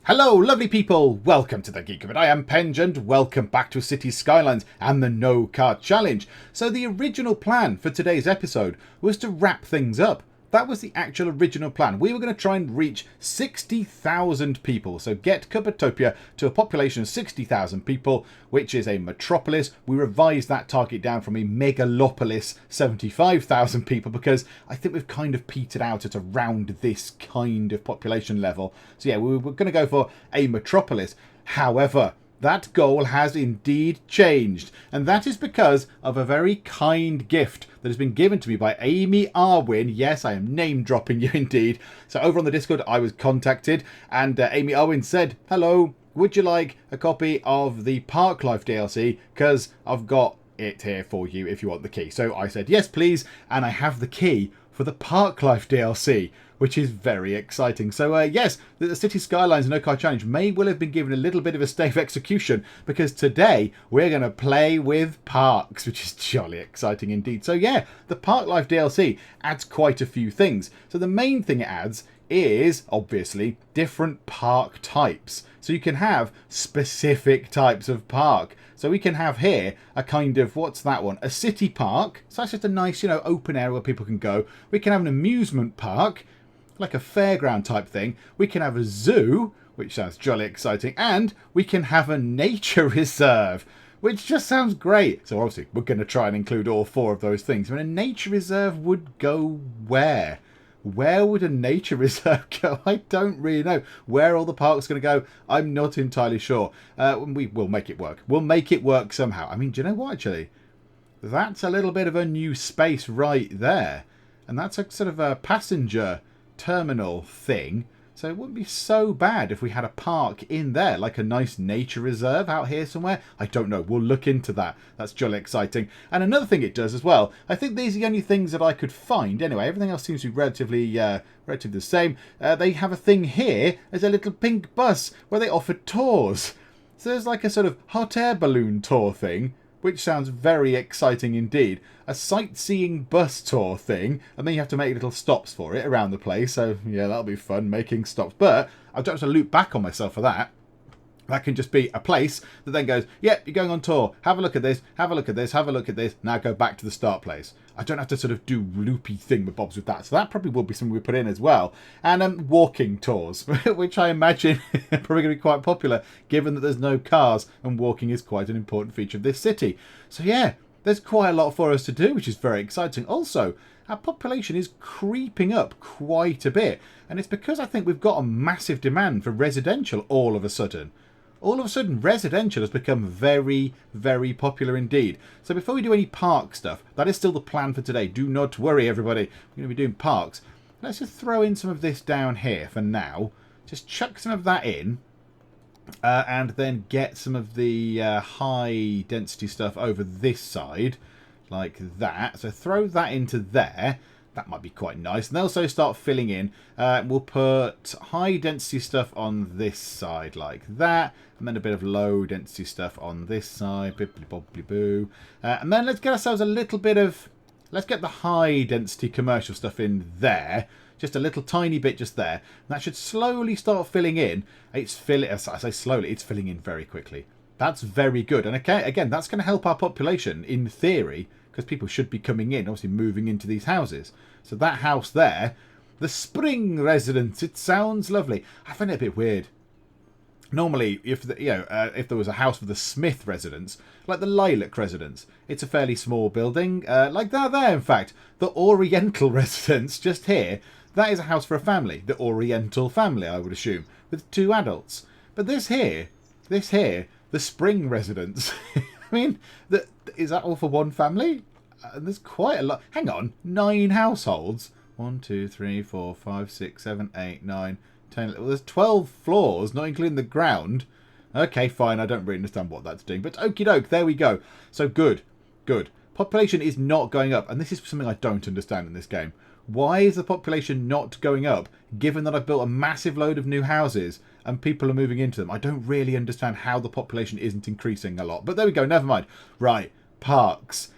Hello lovely people, welcome to the Geek of It. I am Penge and welcome back to Cities Skylines and the No Car Challenge. So the original plan for today's episode was to wrap things up. That was the actual original plan. We were going to try and reach 60,000 people. So get Cupboardtopia to a population of 60,000 people, which is a metropolis. We revised that target down from a megalopolis, 75,000 people, because I think we've kind of petered out at around this kind of population level. So yeah, we were going to go for a metropolis. However, that goal has indeed changed, and that is because of a very kind gift that has been given to me by yyaayy. Yes, I am name dropping you indeed. So over on the Discord I was contacted, and yyaayy said, hello, would you like a copy of the Park Life DLC, because I've got it here for you if you want the key. So I said yes please, and I have the key for the Park Life DLC, which is very exciting. So yes, the City Skylines No Car Challenge may well have been given a little bit of a stay of execution, because today we're going to play with parks, which is jolly exciting indeed. So yeah, the Park Life DLC adds quite a few things. So the main thing it adds is obviously different park types. So you can have specific types of park. So we can have here a kind of, what's that one? A city park. So that's just a nice, you know, open area where people can go. We can have an amusement park, like a fairground type thing. We can have a zoo, which sounds jolly exciting. And we can have a nature reserve, which just sounds great. So obviously we're going to try and include all four of those things. I mean, a nature reserve would go where? Where would a nature reserve go? I don't really know. Where all the parks going to go, I'm not entirely sure. We will make it work. We'll make it work somehow. I mean, do you know what, actually? That's a little bit of a new space right there. And that's a sort of a passenger terminal thing. So it wouldn't be so bad if we had a park in there, like a nice nature reserve out here somewhere. I don't know. We'll look into that. That's jolly exciting. And another thing it does as well, I think these are the only things that I could find. Anyway, everything else seems to be relatively the same. They have a thing here as a little pink bus where they offer tours. So there's like a sort of hot air balloon tour thing, which sounds very exciting indeed. A sightseeing bus tour thing, and then you have to make little stops for it around the place. So yeah, that'll be fun, making stops. But I don't have to loop back on myself for that. That can just be a place that then goes, yep, you're going on tour. Have a look at this, have a look at this, have a look at this. Now go back to the start place. I don't have to sort of do loopy thing with bobs with that. So that probably will be something we put in as well. And walking tours, which I imagine are probably going to be quite popular, given that there's no cars and walking is quite an important feature of this city. So yeah, there's quite a lot for us to do, which is very exciting. Also, our population is creeping up quite a bit. And it's because I think we've got a massive demand for residential all of a sudden. All of a sudden, residential has become very, very popular indeed. So before we do any park stuff, that is still the plan for today. Do not worry, everybody. We're going to be doing parks. Let's just throw in some of this down here for now. Just chuck some of that in. And then get some of the high density stuff over this side. Like that. So throw that into there. That might be quite nice. And they'll also start filling in. We'll put high density stuff on this side like that. And then a bit of low density stuff on this side. Bibbly bobbly boo. And then let's get ourselves a little bit of... Let's get the high density commercial stuff in there. Just a little tiny bit just there. And that should slowly start filling in. It's filling... As I say slowly, it's filling in very quickly. That's very good. And okay, again, that's going to help our population in theory, because people should be coming in, obviously moving into these houses. So that house there, the Spring Residence, it sounds lovely. I find it a bit weird. Normally, if there was a house for the Smith Residence, like the Lilac Residence, it's a fairly small building, like that there, in fact. The Oriental Residence, just here, that is a house for a family. The Oriental family, I would assume, with 2 adults. But this here, the Spring Residence, I mean, is that all for one family? There's quite a lot. Hang on, 9 households. 1, 2, 3, 4, 5, 6, 7, 8, 9, 10. Well, there's 12 floors, not including the ground. Okay, fine. I don't really understand what that's doing. But okie doke, there we go. So good. Good. Population is not going up. And this is something I don't understand in this game. Why is the population not going up, given that I've built a massive load of new houses and people are moving into them? I don't really understand how the population isn't increasing a lot. But there we go. Never mind. Right. Parks.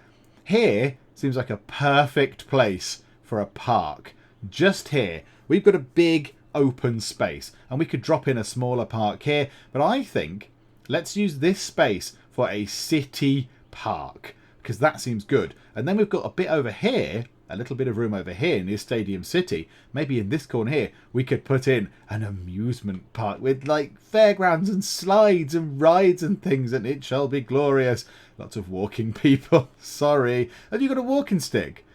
Here seems like a perfect place for a park. Just here. We've got a big open space. And we could drop in a smaller park here. But I think let's use this space for a city park, because that seems good. And then we've got a bit over here, a little bit of room over here near Stadium City. Maybe in this corner here, we could put in an amusement park with like fairgrounds and slides and rides and things, and it shall be glorious. Lots of walking people. Sorry. Have you got a walking stick?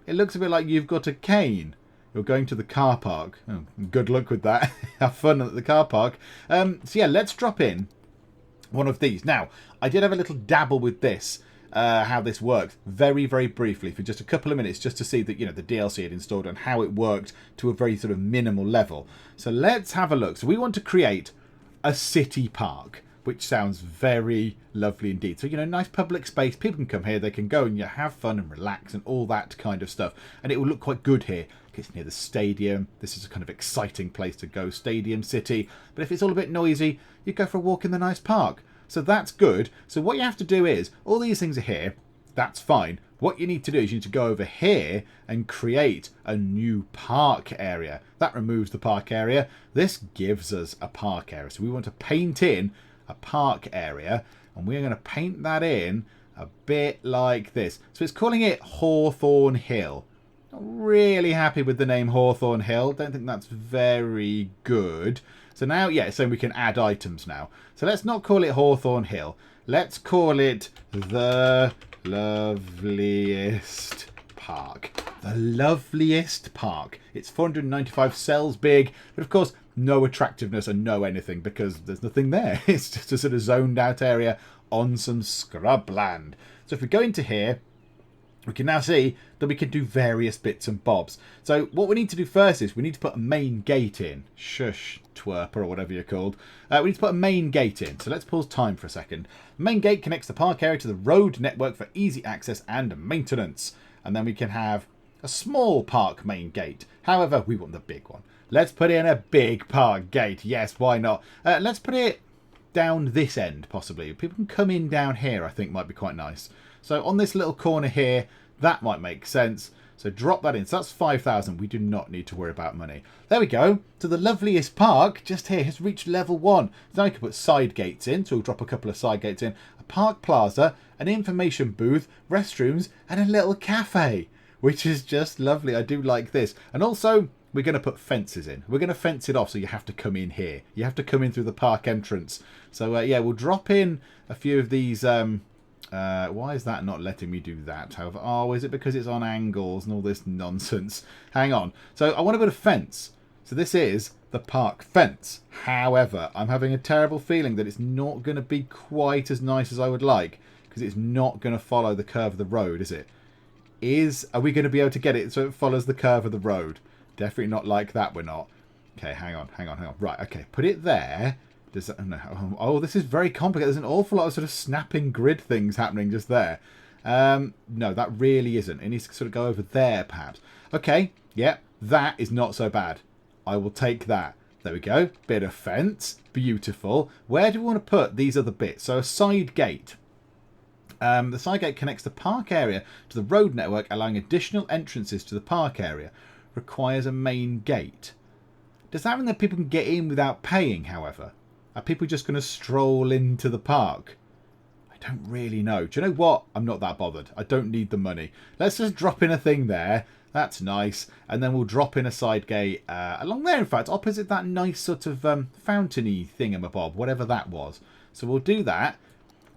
It looks a bit like you've got a cane. You're going to the car park. Oh, good luck with that. Have fun at the car park. So yeah, let's drop in one of these. Now, I did have a little dabble with this, how this works, very, very briefly, for just a couple of minutes, just to see that, you know, the DLC had installed and how it worked to a very sort of minimal level. So let's have a look. So we want to create a city park, which sounds very lovely indeed. So, you know, nice public space. People can come here, they can go and have fun and relax and all that kind of stuff. And it will look quite good here. It's near the stadium. This is a kind of exciting place to go, Stadium City. But if it's all a bit noisy, you go for a walk in the nice park. So that's good. So what you have to do is, all these things are here. That's fine. What you need to do is you need to go over here and create a new park area. That removes the park area. This gives us a park area. So we want to paint in a park area, and we're going to paint that in a bit like this. So it's calling it Hawthorne Hill. Not really happy with the name Hawthorne Hill. Don't think that's very good. So now, yeah, so we can add items now. So let's not call it Hawthorne Hill. Let's call it the loveliest park. The loveliest park. It's 495 cells big, but of course, no attractiveness and no anything, because there's nothing there. It's just a sort of zoned out area on some scrub land. So if we go into here, we can now see that we can do various bits and bobs. So what we need to do first is we need to put a main gate in. Shush, twerper, or whatever you're called. We need to put a main gate in. So let's pause time for a second. The main gate connects the park area to the road network for easy access and maintenance. And then we can have a small park main gate. However, we want the big one. Let's put in a big park gate. Yes, why not? Let's put it down this end, possibly. People can come in down here, I think might be quite nice. So on this little corner here, that might make sense. So drop that in. So that's 5,000. We do not need to worry about money. There we go. So the loveliest park just here has reached level 1. So now we can put side gates in. So we'll drop a couple of side gates in. A park plaza, an information booth, restrooms, and a little cafe, which is just lovely. I do like this. And also, we're going to put fences in. We're going to fence it off so you have to come in here. You have to come in through the park entrance. So yeah, we'll drop in a few of these. Why is that not letting me do that? However, oh, is it because it's on angles and all this nonsense? Hang on. So I want to put a fence. So this is the park fence. However, I'm having a terrible feeling that it's not going to be quite as nice as I would like, because it's not going to follow the curve of the road, is it? Are we going to be able to get it so it follows the curve of the road? Definitely not like that, we're not. Okay, hang on. Right, okay, put it there. Does that, no, oh, this is very complicated. There's an awful lot of sort of snapping grid things happening just there. No, that really isn't. It needs to sort of go over there, perhaps. Okay, yeah, that is not so bad. I will take that. There we go. Bit of fence. Beautiful. Where do we want to put these other bits? So a side gate. The side gate connects the park area to the road network, allowing additional entrances to the park area. Requires a main gate. Does that mean that people can get in without paying, however? Are people just going to stroll into the park? I don't really know. Do you know what? I'm not that bothered. I don't need the money. Let's just drop in a thing there. That's nice. And then we'll drop in a side gate along there, in fact, opposite that nice sort of fountainy thingamabob, whatever that was. So we'll do that.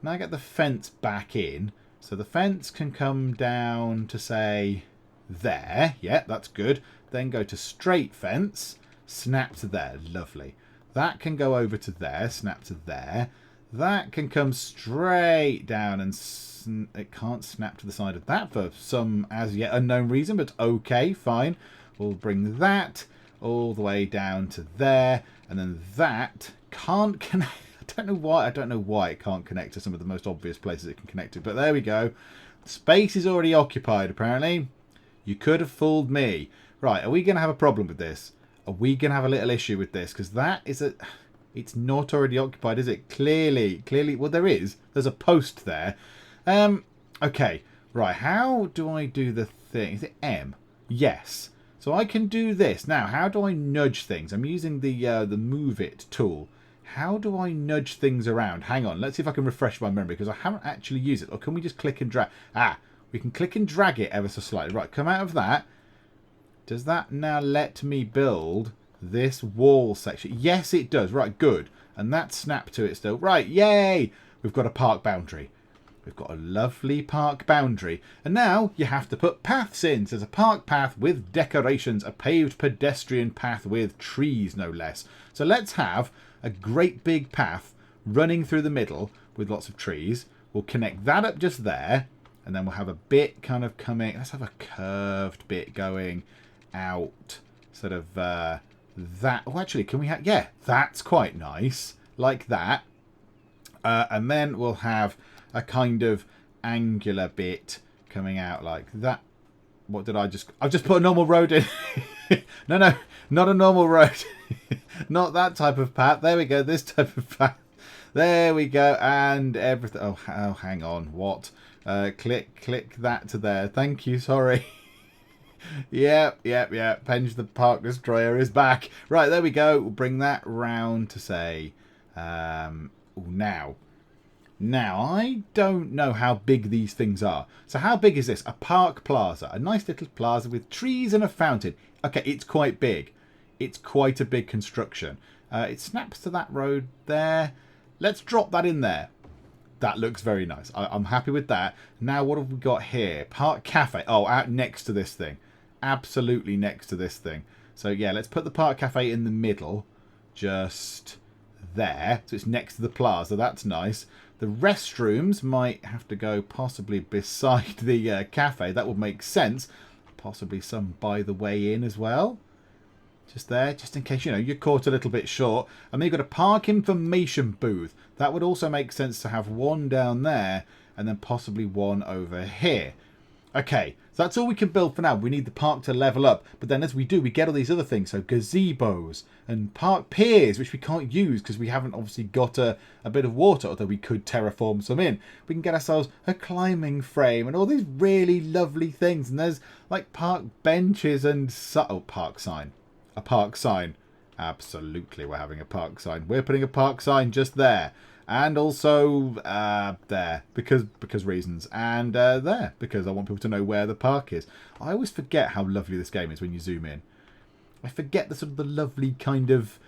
Now get the fence back in. So the fence can come down to, say, there. Yeah, that's good. Then go to straight fence. Snap to there. Lovely. That can go over to there, snap to there. That can come straight down, and it can't snap to the side of that for some as yet unknown reason, but okay, fine. We'll bring that all the way down to there, and then that can't connect. I don't know why it can't connect to some of the most obvious places it can connect to, but there we go. Space is already occupied, apparently. You could have fooled me. Right, are we going to have a problem with this? Are we going to have a little issue with this? Because that is a... It's not already occupied, is it? Clearly. Well, there is. There's a post there. Okay. Right. How do I do the thing? Is it M? Yes. So I can do this. Now, how do I nudge things? I'm using the Move It tool. How do I nudge things around? Hang on, let's see if I can refresh my memory, because I haven't actually used it. Or can we just click and drag? Ah, we can click and drag it ever so slightly. Right, come out of that. Does that now let me build this wall section? Yes, it does. Right, good. And that's snapped to it still. Right, yay! We've got a park boundary. We've got a lovely park boundary. And now you have to put paths in. So there's a park path with decorations, a paved pedestrian path with trees, no less. So let's have a great big path running through the middle with lots of trees. We'll connect that up just there. And then we'll have a bit kind of coming. Let's have a curved bit going out. Sort of that. Oh, actually, can we have... Yeah, that's quite nice. Like that. And then we'll have a kind of angular bit coming out like that. What did I just... I've just put a normal road in. No, not a normal road. Not that type of path. There we go. This type of path. There we go. And everything... Oh, hang on. What? Click that to there. Thank you. Sorry. Yep. Penge the Park Destroyer is back. Right, there we go. We'll bring that round to say... Now, I don't know how big these things are. So how big is this? A park plaza. A nice little plaza with trees and a fountain. Okay, it's quite big. It's quite a big construction. It snaps to that road there. Let's drop that in there. That looks very nice. I'm happy with that. Now, what have we got here? Park cafe. Oh, out next to this thing. Absolutely next to this thing. So, yeah, let's put the park cafe in the middle. Just there. So it's next to the plaza. That's nice. The restrooms might have to go possibly beside the cafe. That would make sense. Possibly some by the way in as well. Just there, just in case, you know, you're caught a little bit short. And then you've got a park information booth. That would also make sense to have one down there and then possibly one over here. Okay, so that's all we can build for now. We need the park to level up. But then as we do, we get all these other things. So gazebos and park piers, which we can't use because we haven't obviously got a bit of water, although we could terraform some in. We can get ourselves a climbing frame and all these really lovely things. And there's like park benches and... Oh, park sign. A park sign. Absolutely, we're having a park sign. We're putting a park sign just there. And also there, because reasons. And there, because I want people to know where the park is. I always forget how lovely this game is when you zoom in. I forget the sort of the lovely kind of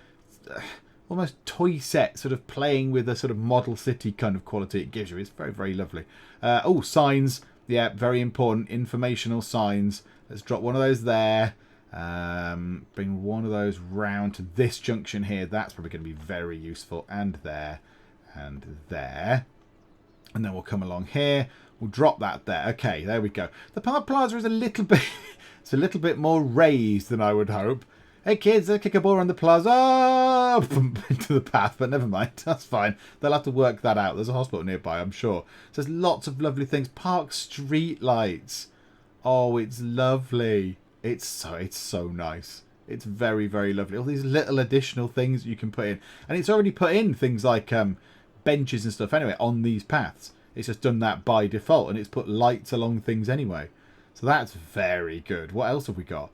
almost toy set sort of playing with a sort of model city kind of quality it gives you. It's very, very lovely. Oh, signs. Yeah, very important. Informational signs. Let's drop one of those there. Bring one of those round to this junction here. That's probably going to be very useful. And there. And there. And then we'll come along here. We'll drop that there. Okay, there we go. The park plaza is a little bit... it's a little bit more raised than I would hope. Hey kids, let's kick a ball around the plaza. Into the path, but never mind. That's fine. They'll have to work that out. There's a hospital nearby, I'm sure. So there's lots of lovely things. Park street lights. Oh, it's lovely. It's so nice. It's very, very lovely. All these little additional things you can put in. And it's already put in things like benches and stuff anyway on these paths. It's just done that by default. And it's put lights along things anyway. So that's very good. What else have we got?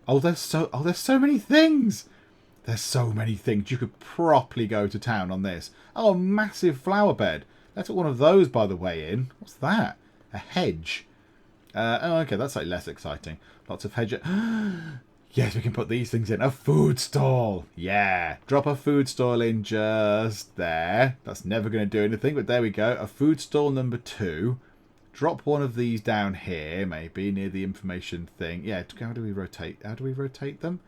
Oh, there's so many things. There's so many things. You could properly go to town on this. Oh, a massive flower bed. Let's put one of those by the way in. What's that? A hedge. Oh, okay. That's like less exciting. Lots of hedge. Yes, we can put these things in. A food stall. Yeah. Drop a food stall in just there. That's never going to do anything, but there we go. A food stall number 2. Drop one of these down here, maybe, near the information thing. Yeah, how do we rotate? How do we rotate them?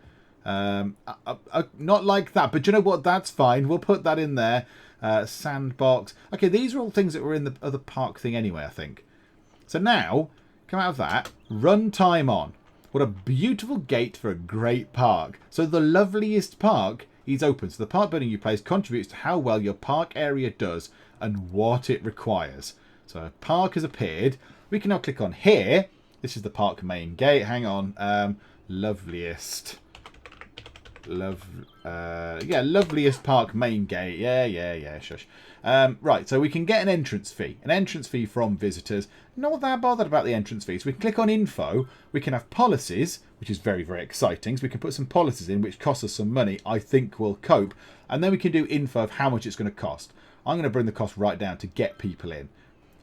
Not like that, but you know what? That's fine. We'll put that in there. Sandbox. Okay, these are all things that were in the other park thing anyway, I think. So now, come out of that. Run time on. What a beautiful gate for a great park. So the loveliest park is open. So the park building you place contributes to how well your park area does and what it requires. So a park has appeared. We can now click on here. This is the park main gate. Hang on. Loveliest Yeah, loveliest park main gate. Yeah, shush. Right, so we can get an entrance fee. An entrance fee from visitors. Not that bothered about the entrance fees. We can click on info. We can have policies, which is very, very exciting. So we can put some policies in, which cost us some money. I think we'll cope. And then we can do info of how much it's going to cost. I'm going to bring the cost right down to get people in.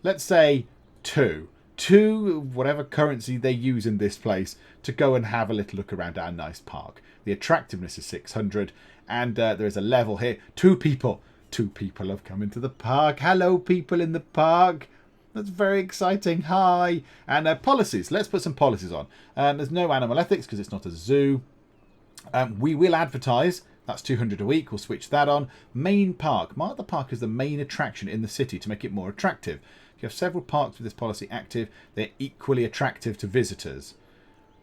Let's say 2. 2, whatever currency they use in this place, to go and have a little look around our nice park. The attractiveness is 600, and there is a level here. 2 people. 2 people have come into the park. Hello, people in the park. That's very exciting. Hi. And policies. Let's put some policies on. There's no animal ethics because it's not a zoo. We will advertise. That's 200 a week. We'll switch that on. Main park. Mark the park as the main attraction in the city to make it more attractive. If you have several parks with this policy active, they're equally attractive to visitors.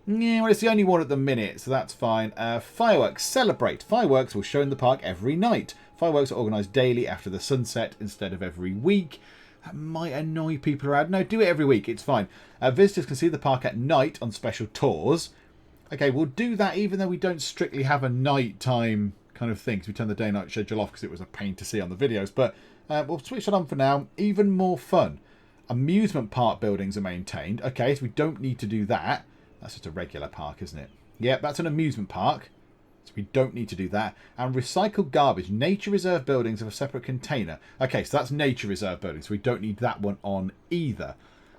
Yeah, well, it's the only one at the minute, so that's fine. Fireworks. Celebrate. Fireworks will show in the park every night. Fireworks are organised daily after the sunset instead of every week. That might annoy people around. No, do it every week. It's fine. Visitors can see the park at night on special tours. Okay, we'll do that even though we don't strictly have a nighttime kind of thing, because we turn the day-night schedule off because it was a pain to see on the videos. But we'll switch it on for now. Even more fun. Amusement park buildings are maintained. Okay, so we don't need to do that. That's just a regular park, isn't it? Yep, that's an amusement park. So we don't need to do that. And recycled garbage. Nature reserve buildings have a separate container. Okay, so that's nature reserve buildings. So we don't need that one on either.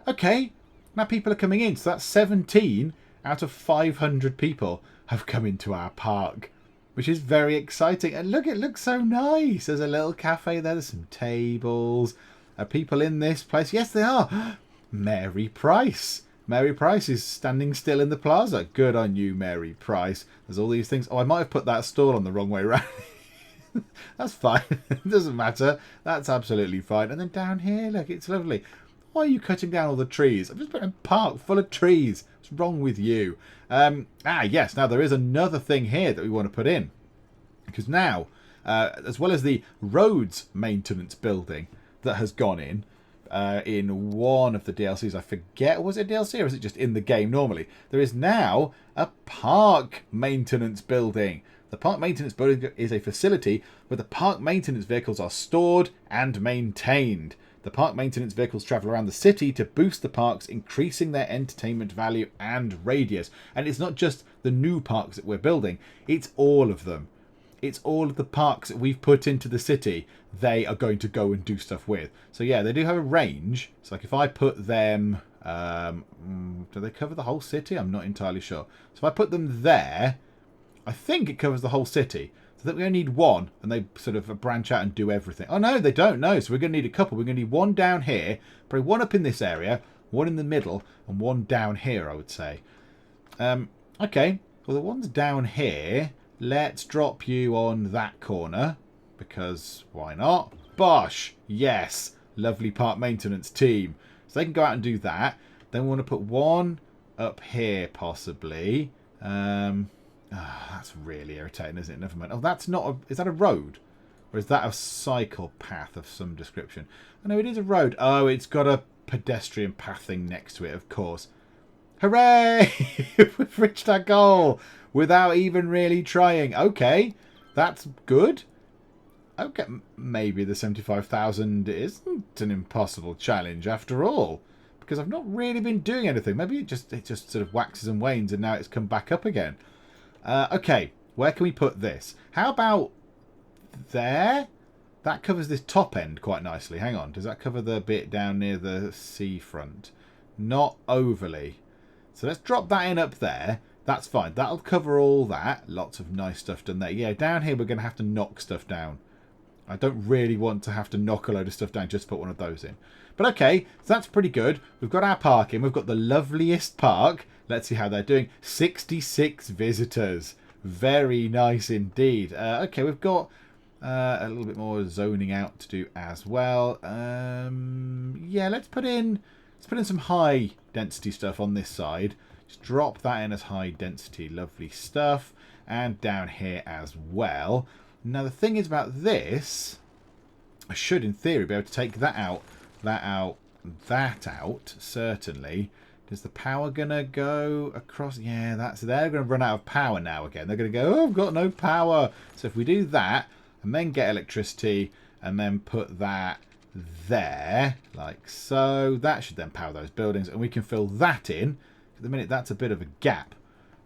Okay, now people are coming in. So that's 17 out of 500 people have come into our park, which is very exciting. And look, it looks so nice. There's a little cafe there. There's some tables. Are people in this place? Yes, they are. Mary Price. Mary Price is standing still in the plaza. Good on you, Mary Price. There's all these things. Oh, I might have put that stall on the wrong way around. That's fine. It doesn't matter. That's absolutely fine. And then down here, look, it's lovely. Why are you cutting down all the trees? I've just put a park full of trees. What's wrong with you? Yes. Now, there is another thing here that we want to put in. Because now, as well as the roads maintenance building that has gone in one of the DLCs, I forget, was it DLC or is it just in the game normally? There is now a park maintenance building. The park maintenance building is a facility where the park maintenance vehicles are stored and maintained. The park maintenance vehicles travel around the city to boost the parks, increasing their entertainment value and radius. And it's not just the new parks that we're building, it's all of them. It's all of the parks that we've put into the city, they are going to go and do stuff with. So yeah, they do have a range. It's like if I put them... do they cover the whole city? I'm not entirely sure. So if I put them there, I think it covers the whole city. So that we only need one, and they sort of branch out and do everything. Oh no, they don't. No, so we're going to need a couple. We're going to need one down here, probably one up in this area, one in the middle, and one down here, I would say. Okay, well the ones down here... Let's drop you on that corner, because why not? Bosh! Yes! Lovely park maintenance team. So they can go out and do that. Then we want to put one up here, possibly. That's really irritating, isn't it? Never mind. Oh, that's not a... Is that a road? Or is that a cycle path of some description? Oh, no, it is a road. Oh, it's got a pedestrian path thing next to it, of course. Hooray! We've reached our goal! Without even really trying. Okay, that's good. Okay, maybe the 75,000 isn't an impossible challenge after all. Because I've not really been doing anything. Maybe it just sort of waxes and wanes and now it's come back up again. Okay, where can we put this? How about there? That covers this top end quite nicely. Hang on, does that cover the bit down near the seafront? Not overly. So let's drop that in up there. That's fine. That'll cover all that. Lots of nice stuff done there. Yeah, down here we're going to have to knock stuff down. I don't really want to have to knock a load of stuff down just to put one of those in. But okay, so that's pretty good. We've got our park in. We've got the loveliest park. Let's see how they're doing. 66 visitors. Very nice indeed. Okay, we've got a little bit more zoning out to do as well. Yeah, let's put in some high density stuff on this side. Just drop that in as high density. Lovely stuff. And down here as well. Now the thing is about this, I should in theory be able to take that out, certainly. Is the power going to go across? Yeah, they're going to run out of power now again. They're going to go, oh, I've got no power. So if we do that and then get electricity and then put that there, like so, that should then power those buildings. And we can fill that in. At the minute, that's a bit of a gap.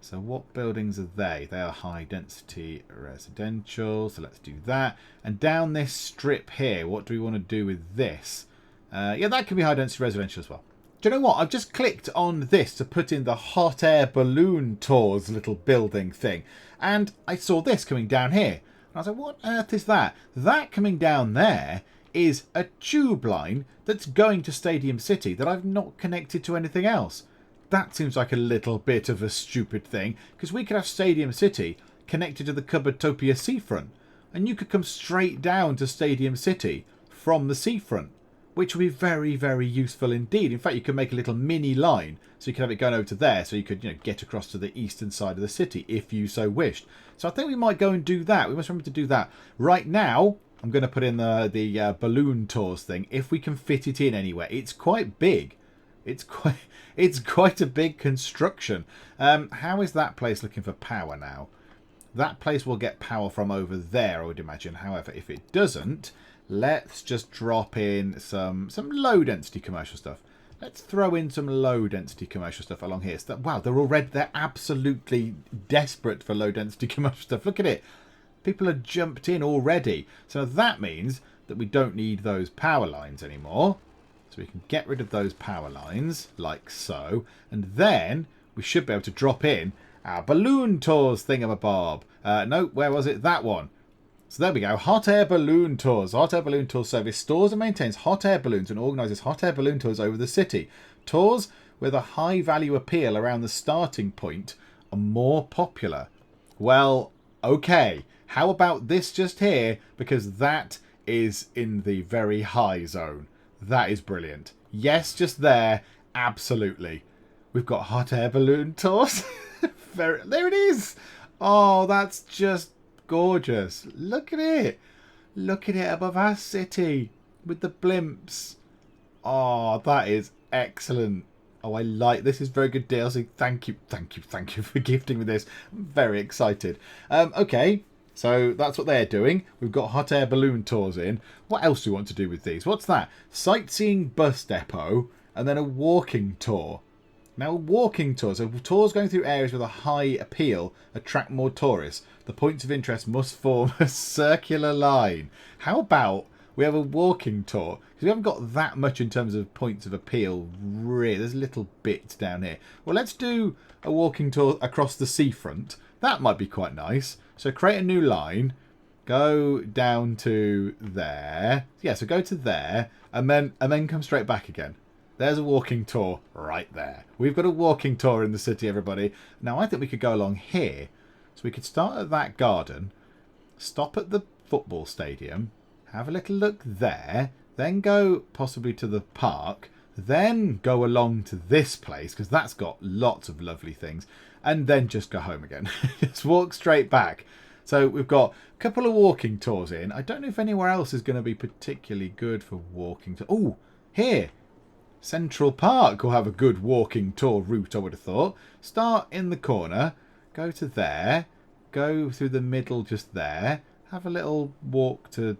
So what buildings are they? They are high density residential. So let's do that. And down this strip here, what do we want to do with this? Yeah, that can be high density residential as well. Do you know what? I've just clicked on this to put in the hot air balloon tours little building thing. And I saw this coming down here. And I was like, what on earth is that? That coming down there is a tube line that's going to Stadium City that I've not connected to anything else. That seems like a little bit of a stupid thing, because we could have Stadium City connected to the Cupboardtopia seafront, and you could come straight down to Stadium City from the seafront, which would be very, very useful indeed. In fact, you could make a little mini line, so you could have it going over to there, so you could, get across to the eastern side of the city if you so wished. So I think we might go and do that. We must remember to do that. Right now, I'm going to put in the balloon tours thing, if we can fit it in anywhere. It's quite big. It's quite a big construction. How is that place looking for power now? That place will get power from over there, I would imagine. However, if it doesn't, let's just drop in some low density commercial stuff. Let's throw in some low density commercial stuff along here. So wow, they're absolutely desperate for low density commercial stuff. Look at it. People have jumped in already. So that means that we don't need those power lines anymore. So we can get rid of those power lines, like so. And then we should be able to drop in our balloon tours thingamabob. No, where was it? That one. So there we go. Hot air balloon tours. Hot air balloon tour service stores and maintains hot air balloons and organises hot air balloon tours over the city. Tours with a high value appeal around the starting point are more popular. Well, okay. How about this just here? Because that is in the very high zone. That is brilliant. Yes, just there. Absolutely. We've got hot air balloon tours. There it is. Oh, that's just gorgeous. Look at it. Look at it above our city with the blimps. Oh, that is excellent. Oh, I like this. Is very good DLC. Thank you for gifting me this. I'm very excited. Okay. So that's what they're doing. We've got hot air balloon tours in. What else do we want to do with these? What's that? Sightseeing bus depot and then a walking tour. Now, a walking tour. So tours going through areas with a high appeal attract more tourists. The points of interest must form a circular line. How about we have a walking tour? Because we haven't got that much in terms of points of appeal. Really, there's little bits down here. Well, let's do a walking tour across the seafront. That might be quite nice. So create a new line, go down to there. Yeah, so go to there and then come straight back again. There's a walking tour right there. We've got a walking tour in the city, everybody. Now, I think we could go along here. So we could start at that garden, stop at the football stadium, have a little look there, then go possibly to the park, then go along to this place, because that's got lots of lovely things, and then just go home again. Just walk straight back. So we've got a couple of walking tours in. I don't know if anywhere else is going to be particularly good for walking. Oh, here. Central Park will have a good walking tour route, I would have thought. Start in the corner, go to there, go through the middle just there, have a little walk to...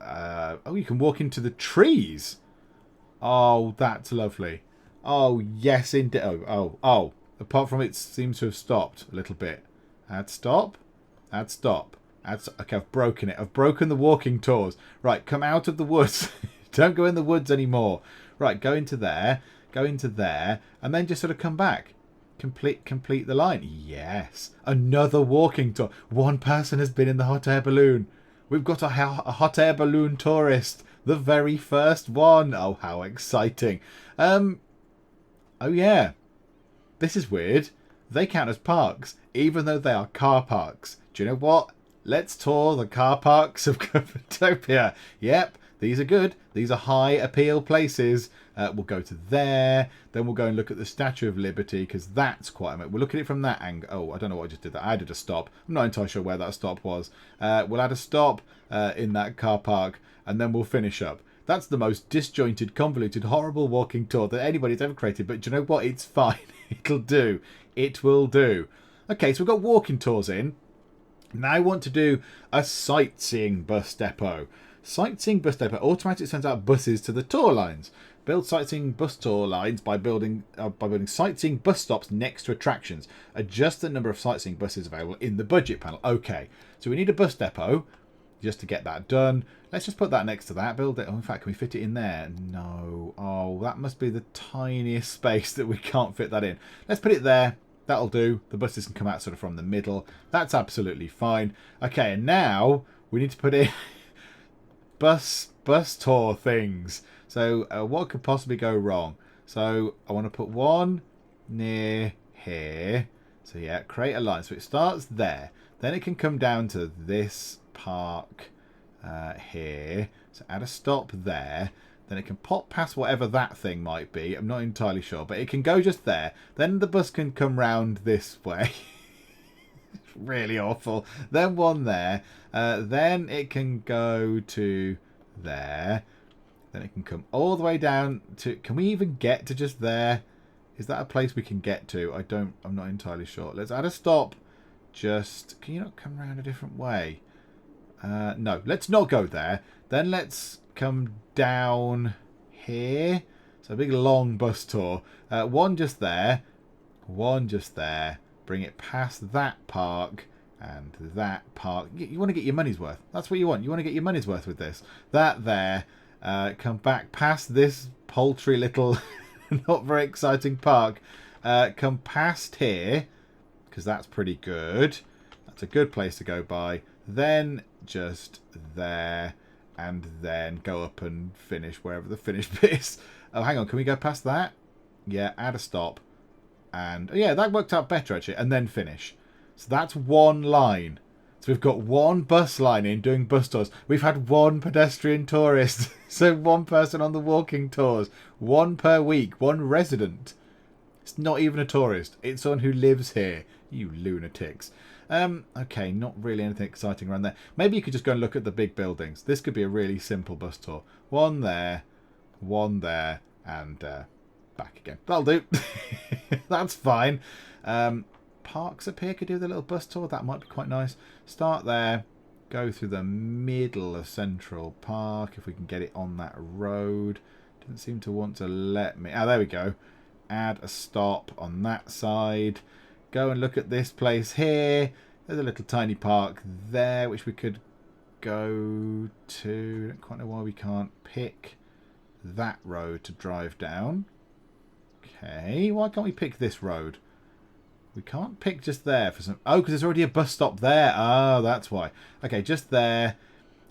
oh, you can walk into the trees. Oh, that's lovely. Oh, yes, indeed. Oh. Apart from it seems to have stopped a little bit. Add stop. Add stop. Okay, I've broken it. I've broken the walking tours. Right, come out of the woods. Don't go in the woods anymore. Right, go into there, and then just sort of come back. Complete the line. Yes. Another walking tour. One person has been in the hot air balloon. We've got a hot air balloon tourist. The very first one. Oh, how exciting. Oh, yeah. This is weird. They count as parks, even though they are car parks. Do you know what? Let's tour the car parks of Cupboardtopia. Yep, these are good. These are high appeal places. We'll go to there. Then we'll go and look at the Statue of Liberty, because that's quite a... We'll look at it from that angle. Oh, I don't know what I just did there. I added a stop. I'm not entirely sure where that stop was. We'll add a stop in that car park, and then we'll finish up. That's the most disjointed, convoluted, horrible walking tour that anybody's ever created. But do you know what? It's fine. It'll do. It will do. Okay, so we've got walking tours in. Now I want to do a sightseeing bus depot. Sightseeing bus depot automatically sends out buses to the tour lines. Build sightseeing bus tour lines by building sightseeing bus stops next to attractions. Adjust the number of sightseeing buses available in the budget panel. Okay, so we need a bus depot just to get that done. Let's just put that next to that. Build it. Oh, in fact, can we fit it in there? No. Oh, that must be the tiniest space that we can't fit that in. Let's put it there. That'll do. The buses can come out sort of from the middle. That's absolutely fine. Okay, and now we need to put in bus tour things. So what could possibly go wrong? So I want to put one near here. So yeah, create a line. So it starts there. Then it can come down to this park here. So add a stop there. Then it can pop past whatever that thing might be. I'm not entirely sure. But it can go just there. Then the bus can come round this way. Really awful. Then one there. Then it can go to there. Then it can come all the way down to... Can we even get to just there? Is that a place we can get to? I'm not entirely sure. Let's add a stop. Just... Can you not come around a different way? No, let's not go there. Then let's come down here. So a big long bus tour. One just there. One just there. Bring it past that park and that park. You want to get your money's worth. That's what you want. You want to get your money's worth with this. That there. Come back past this paltry little not very exciting park. Come past here because that's pretty good. That's a good place to go by. Then just there. And then go up and finish wherever the finish bit is. Oh, hang on. Can we go past that? Yeah, add a stop. And yeah, that worked out better, actually. And then finish. So that's one line. So we've got one bus line in doing bus tours. We've had one pedestrian tourist. So one person on the walking tours. One per week. One resident. It's not even a tourist. It's someone who lives here. You lunatics. Okay, not really anything exciting around there. Maybe you could just go and look at the big buildings. This could be a really simple bus tour. One there, and back again. That'll do. That's fine. Parks up here could do the little bus tour. That might be quite nice. Start there. Go through the middle of Central Park. If we can get it on that road. Didn't seem to want to let me. Oh, there we go. Add a stop on that side. Go and look at this place here. There's a little tiny park there which we could go to. I don't quite know why we can't pick that road to drive down. Okay, why can't we pick this road? We can't pick just there for some... Oh, because there's already a bus stop there. Oh, that's why. Okay, just there.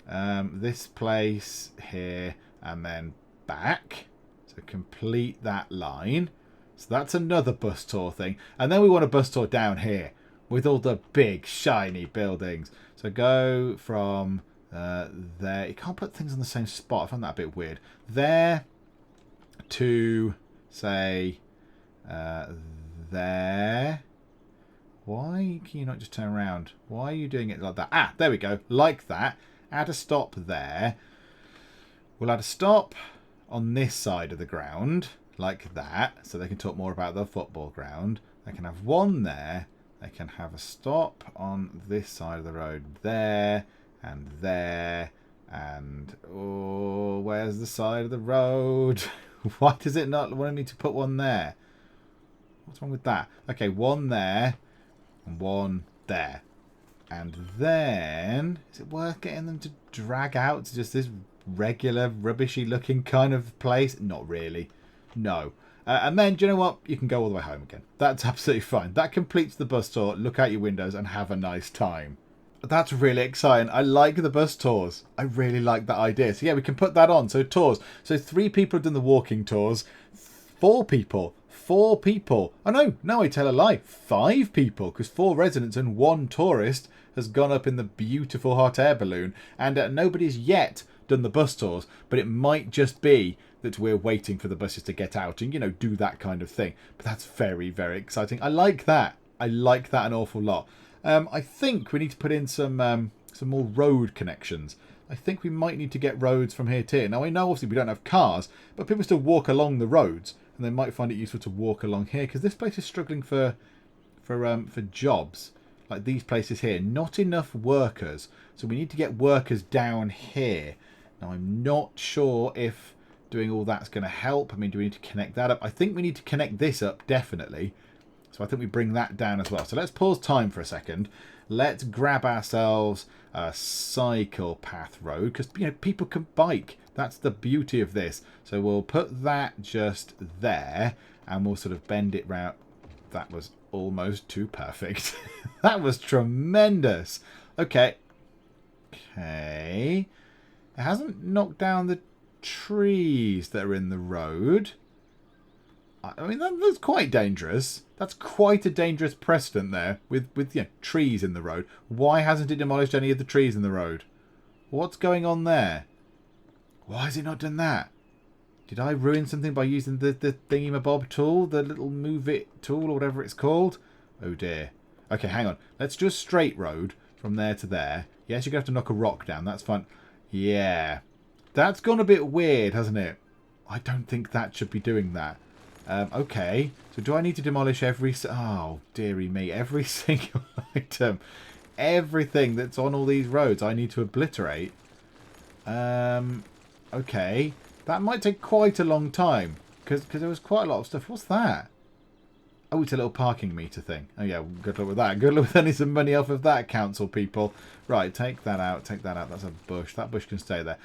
This place here and then back. So complete that line. So that's another bus tour thing. And then we want a bus tour down here with all the big, shiny buildings. So go from there. You can't put things on the same spot. I found that a bit weird. There to, say, there. Why can you not just turn around? Why are you doing it like that? Ah, there we go. Like that. Add a stop there. We'll add a stop on this side of the ground. Like that, so they can talk more about the football ground. They can have one there. They can have a stop on this side of the road there, and oh, where's the side of the road? Why does it not want me to put one there? What's wrong with that? Okay, one there, and one there. And then, is it worth getting them to drag out to just this regular, rubbishy looking kind of place? Not really. No. And then, do you know what? You can go all the way home again. That's absolutely fine. That completes the bus tour. Look out your windows and have a nice time. That's really exciting. I like the bus tours. I really like that idea. So yeah, we can put that on. So tours. So 3 people have done the walking tours. 4 people. 4 people. Oh no, I tell a lie. 5 people, because 4 residents and 1 tourist has gone up in the beautiful hot air balloon. And nobody's yet done the bus tours, but it might just be that we're waiting for the buses to get out and, you know, do that kind of thing. But that's very, very exciting. I like that. I like that an awful lot. I think we need to put in some more road connections. I think we might need to get roads from here to here. Now, I know obviously we don't have cars, but people still walk along the roads, and they might find it useful to walk along here, because this place is struggling for jobs. Like these places here. Not enough workers. So we need to get workers down here. Now, I'm not sure if doing all that's going to help. I mean, do we need to connect that up? I think we need to connect this up, definitely. So I think we bring that down as well. So let's pause time for a second. Let's grab ourselves a cycle path road, because, you know, people can bike. That's the beauty of this. So we'll put that just there, and we'll sort of bend it round. That was almost too perfect. That was tremendous. Okay. Okay. It hasn't knocked down the trees that are in the road. I mean, that's quite dangerous. That's quite a dangerous precedent there with you know, trees in the road. Why hasn't it demolished any of the trees in the road? What's going on there? Why has it not done that? Did I ruin something by using the thingamabob tool? The little move it tool or whatever it's called? Oh dear. Okay, hang on. Let's do a straight road from there to there. Yes, you're going to have to knock a rock down. That's fun. Yeah. That's gone a bit weird, hasn't it? I don't think that should be doing that. Okay. So do I need to demolish every... Oh, dearie me. Every single item. Everything that's on all these roads I need to obliterate. Okay. That might take quite a long time. Because there was quite a lot of stuff. What's that? Oh, it's a little parking meter thing. Oh, yeah. Good luck with that. Good luck with earning some money off of that, council people. Right. Take that out. Take that out. That's a bush. That bush can stay there.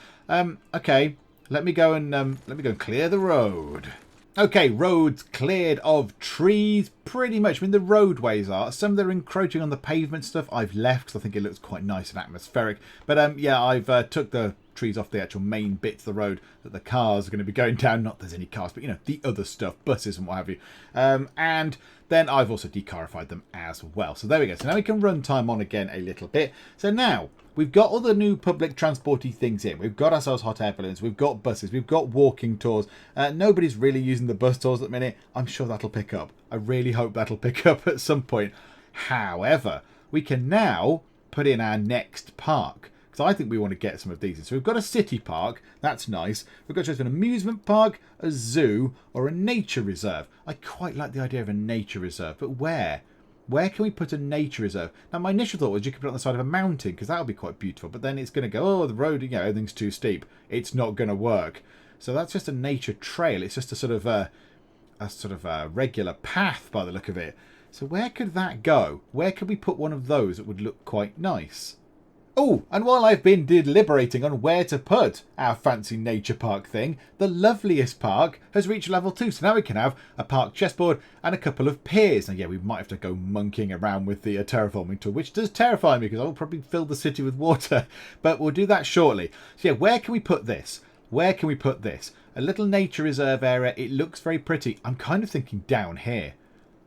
Okay. Let me go and clear the road. Okay, roads cleared of trees, pretty much. I mean, the roadways are. Some that are encroaching on the pavement stuff I've left, because I think it looks quite nice and atmospheric. But, yeah, I've took the trees off the actual main bits of the road that the cars are going to be going down. Not there's any cars, but, you know, the other stuff, buses and what have you. And then I've also decarified them as well. So there we go. So now we can run time on again a little bit. So now... we've got all the new public transporty things in. We've got ourselves hot air balloons. We've got buses. We've got walking tours. Nobody's really using the bus tours at the minute. I'm sure that'll pick up. I really hope that'll pick up at some point. However, we can now put in our next park. Because I think we want to get some of these in. So we've got a city park. That's nice. We've got just an amusement park, a zoo, or a nature reserve. I quite like the idea of a nature reserve. But where? Where can we put a nature reserve? Now, my initial thought was you could put it on the side of a mountain, because that would be quite beautiful. But then it's going to go, oh, the road, you know, everything's too steep. It's not going to work. So that's just a nature trail. It's just a sort of a regular path by the look of it. So where could that go? Where could we put one of those that would look quite nice? Oh, and while I've been deliberating on where to put our fancy nature park thing, the loveliest park has reached level 2. So now we can have a park chessboard and a couple of piers. And yeah, we might have to go monkeying around with the terraforming tool, which does terrify me because I'll probably fill the city with water. But we'll do that shortly. So yeah, where can we put this? Where can we put this? A little nature reserve area. It looks very pretty. I'm kind of thinking down here.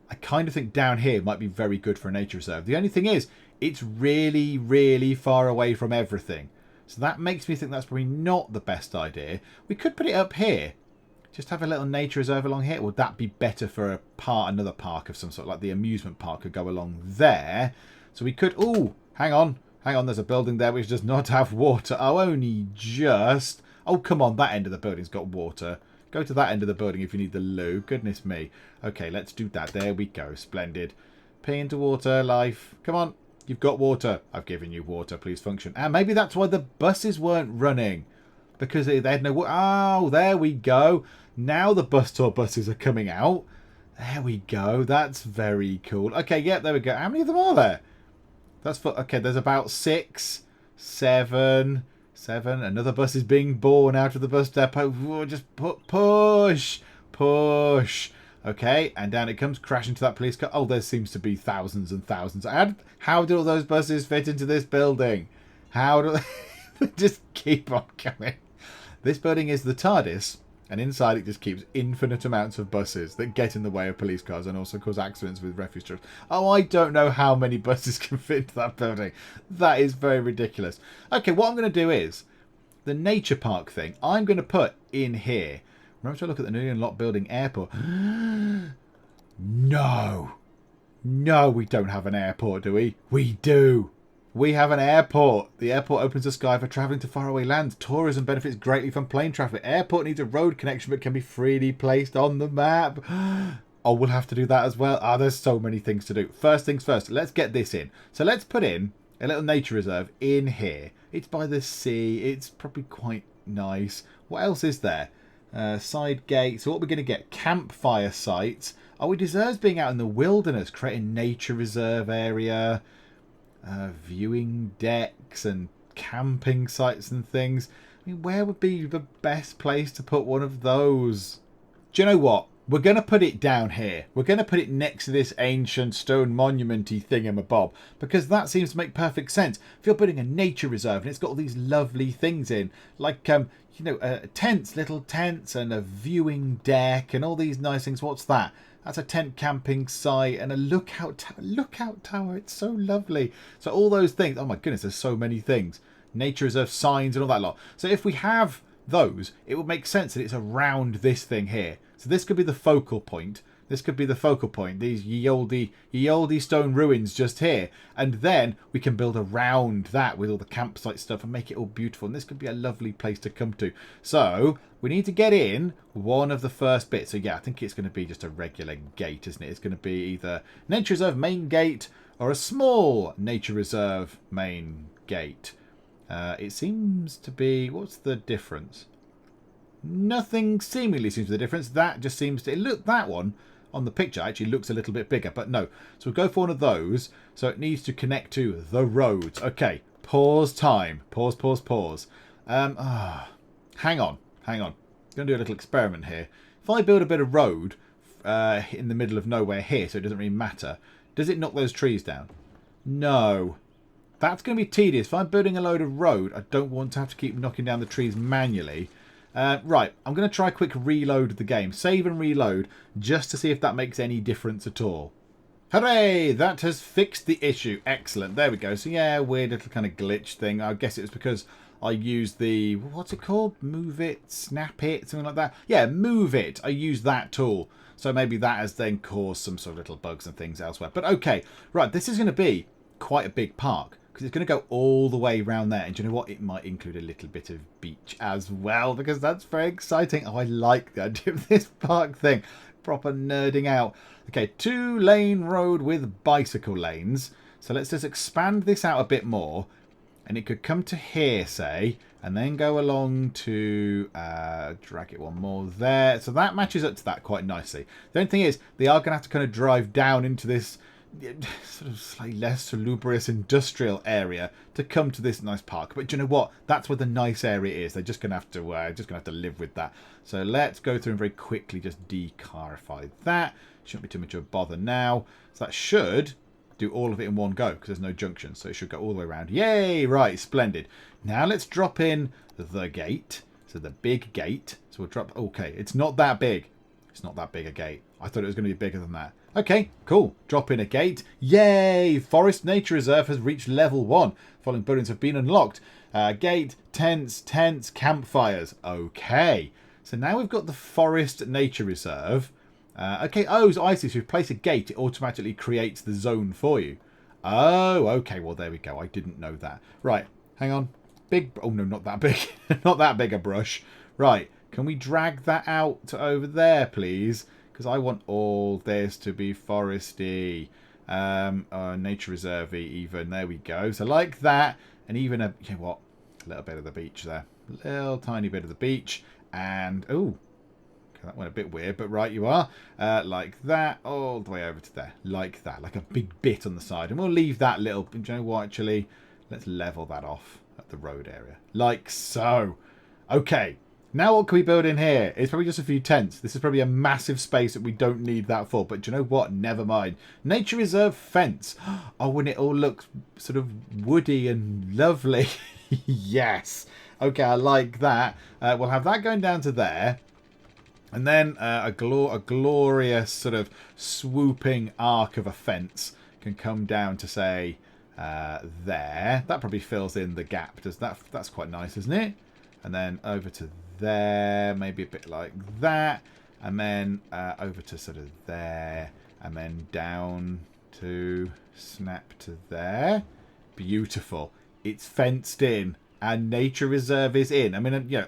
I kind of think down here might be very good for a nature reserve. The only thing is, it's really, really far away from everything. So that makes me think that's probably not the best idea. We could put it up here. Just have a little nature reserve along here. Would that be better for another park of some sort? Like the amusement park could go along there. So we could... Oh, hang on. Hang on. There's a building there which does not have water. Oh, only just... Oh, come on. That end of the building's got water. Go to that end of the building if you need the loo. Goodness me. Okay, let's do that. There we go. Splendid. Pee into water, life. Come on. You've got water. I've given you water. Please function. And maybe that's why the buses weren't running. Because they had no water. Oh, there we go. Now the bus tour buses are coming out. There we go. That's very cool. Okay, yep, there we go. How many of them are there? That's for... Okay, there's about 6, 7... Another bus is being born out of the bus depot. Whoa, just push. Okay, and down it comes, crashing to that police car. Oh, there seems to be thousands and thousands. How do all those buses fit into this building? How do they just keep on coming? This building is the TARDIS, and inside it just keeps infinite amounts of buses that get in the way of police cars and also cause accidents with refuse trucks. Oh, I don't know how many buses can fit into that building. That is very ridiculous. Okay, what I'm going to do is, the nature park thing, I'm going to put in here. Remember to look at the newly unlocked building airport. No, we don't have an airport, do we? We do. We have an airport. The airport opens the sky for travelling to faraway lands. Tourism benefits greatly from plane traffic. Airport needs a road connection but can be freely placed on the map. Oh, we'll have to do that as well. Ah, there's so many things to do. First things first, let's get this in. So let's put in a little nature reserve in here. It's by the sea. It's probably quite nice. What else is there? Side gate. So what we're going to get? Campfire sites. Oh, it deserves being out in the wilderness. Create a nature reserve area. Viewing decks and camping sites and things. I mean, where would be the best place to put one of those? Do you know what? We're going to put it down here. We're going to put it next to this ancient stone monument-y thingamabob, because that seems to make perfect sense. If you're putting a nature reserve and it's got all these lovely things in, like, you know, tents, little tents, and a viewing deck and all these nice things. What's that? That's a tent camping site and a lookout tower. Lookout tower. It's so lovely. So all those things. Oh my goodness, there's so many things. Nature reserve signs and all that lot. So if we have those, it would make sense that it's around this thing here. So this could be the focal point. This could be the focal point. These yyaayy stone ruins just here. And then we can build around that with all the campsite stuff and make it all beautiful. And this could be a lovely place to come to. So we need to get in one of the first bits. So yeah, I think it's going to be just a regular gate, isn't it? It's going to be either nature reserve main gate or a small nature reserve main gate. It seems to be... What's the difference? Nothing seemingly seems to be the difference. That just seems to... Look, that one on the picture actually looks a little bit bigger, but no. So we'll go for one of those. So it needs to connect to the roads. Okay, pause time. Pause, pause, pause. Hang on. I'm going to do a little experiment here. If I build a bit of road in the middle of nowhere here, so it doesn't really matter, does it knock those trees down? No. That's going to be tedious. If I'm building a load of road, I don't want to have to keep knocking down the trees manually. Right, I'm going to try a quick reload of the game. Save and reload, just to see if that makes any difference at all. Hooray! That has fixed the issue. Excellent. There we go. So yeah, weird little kind of glitch thing. I guess it was because I used the... What's it called? Move it? Snap it? Something like that? Yeah, move it. I used that tool. So maybe that has then caused some sort of little bugs and things elsewhere. But okay, right, this is going to be quite a big park. Because it's going to go all the way around there. And do you know what? It might include a little bit of beach as well. Because that's very exciting. Oh, I like the idea of this park thing. Proper nerding out. Okay, 2-lane road with bicycle lanes. So let's just expand this out a bit more. And it could come to here, say. And then go along to... drag it one more there. So that matches up to that quite nicely. The only thing is, they are going to have to kind of drive down into this... sort of slightly less salubrious industrial area to come to this nice park. But do you know what? That's where the nice area is. They're just gonna have to live with that. So let's go through and very quickly just decarify that. Shouldn't be too much of a bother now. So that should do all of it in one go because there's no junction. So it should go all the way around. Yay! Right, splendid. Now let's drop in the gate. So the big gate. So we'll drop... Okay, it's not that big. It's not that big a gate. I thought it was going to be bigger than that. Okay, cool. Drop in a gate. Yay! Forest Nature Reserve has reached level 1. Following buildings have been unlocked. Gate, tents, campfires. Okay. So now we've got the Forest Nature Reserve. Okay, oh, so I see. So if you place a gate, it automatically creates the zone for you. Oh, okay. Well, there we go. I didn't know that. Right, hang on. Big... Oh, no, not that big. Not that big a brush. Right, can we drag that out to over there, please? Because I want all this to be foresty. Nature reserve-y even. There we go. So like that. And even a... You know what? A little bit of the beach there. A little tiny bit of the beach. And... Oh. That went a bit weird. But right you are. Like that. All the way over to there. Like that. Like a big bit on the side. And we'll leave that little... Do you know what? Actually, let's level that off at the road area. Like so. Okay. Now what can we build in here? It's probably just a few tents. This is probably a massive space that we don't need that for. But do you know what? Never mind. Nature reserve fence. Oh, when it all looks sort of woody and lovely. Yes. Okay, I like that. We'll have that going down to there. And then a glorious sort of swooping arc of a fence can come down to, say, there. That probably fills in the gap. That's quite nice, isn't it? And then over to there, maybe a bit like that, and then over to sort of there, and then down to snap to there. beautiful. It's fenced in, and nature reserve is in. I mean, you know,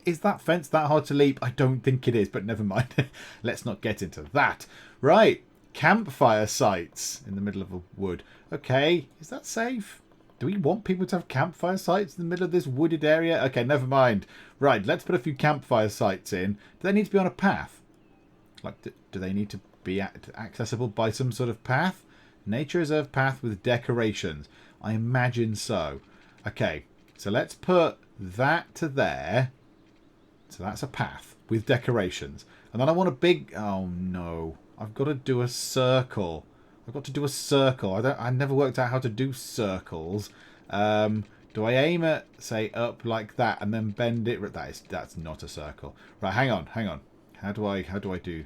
is that fence that hard to leap? I don't think it is, but never mind. Let's not get into that. Right, campfire sites in the middle of a wood. Okay, is that safe? Do we want people to have campfire sites in the middle of this wooded area? Okay, never mind. Right, let's put a few campfire sites in. Do they need to be on a path? Like, do they need to be accessible by some sort of path? Nature reserve path with decorations. I imagine so. Okay, so let's put that to there. So that's a path with decorations. And then I want a big... Oh, no. I've got to do a circle. I've got to do a circle. I never worked out how to do circles. Do I aim at, say, up like that and then bend it? That's not a circle. Right, hang on. How do I do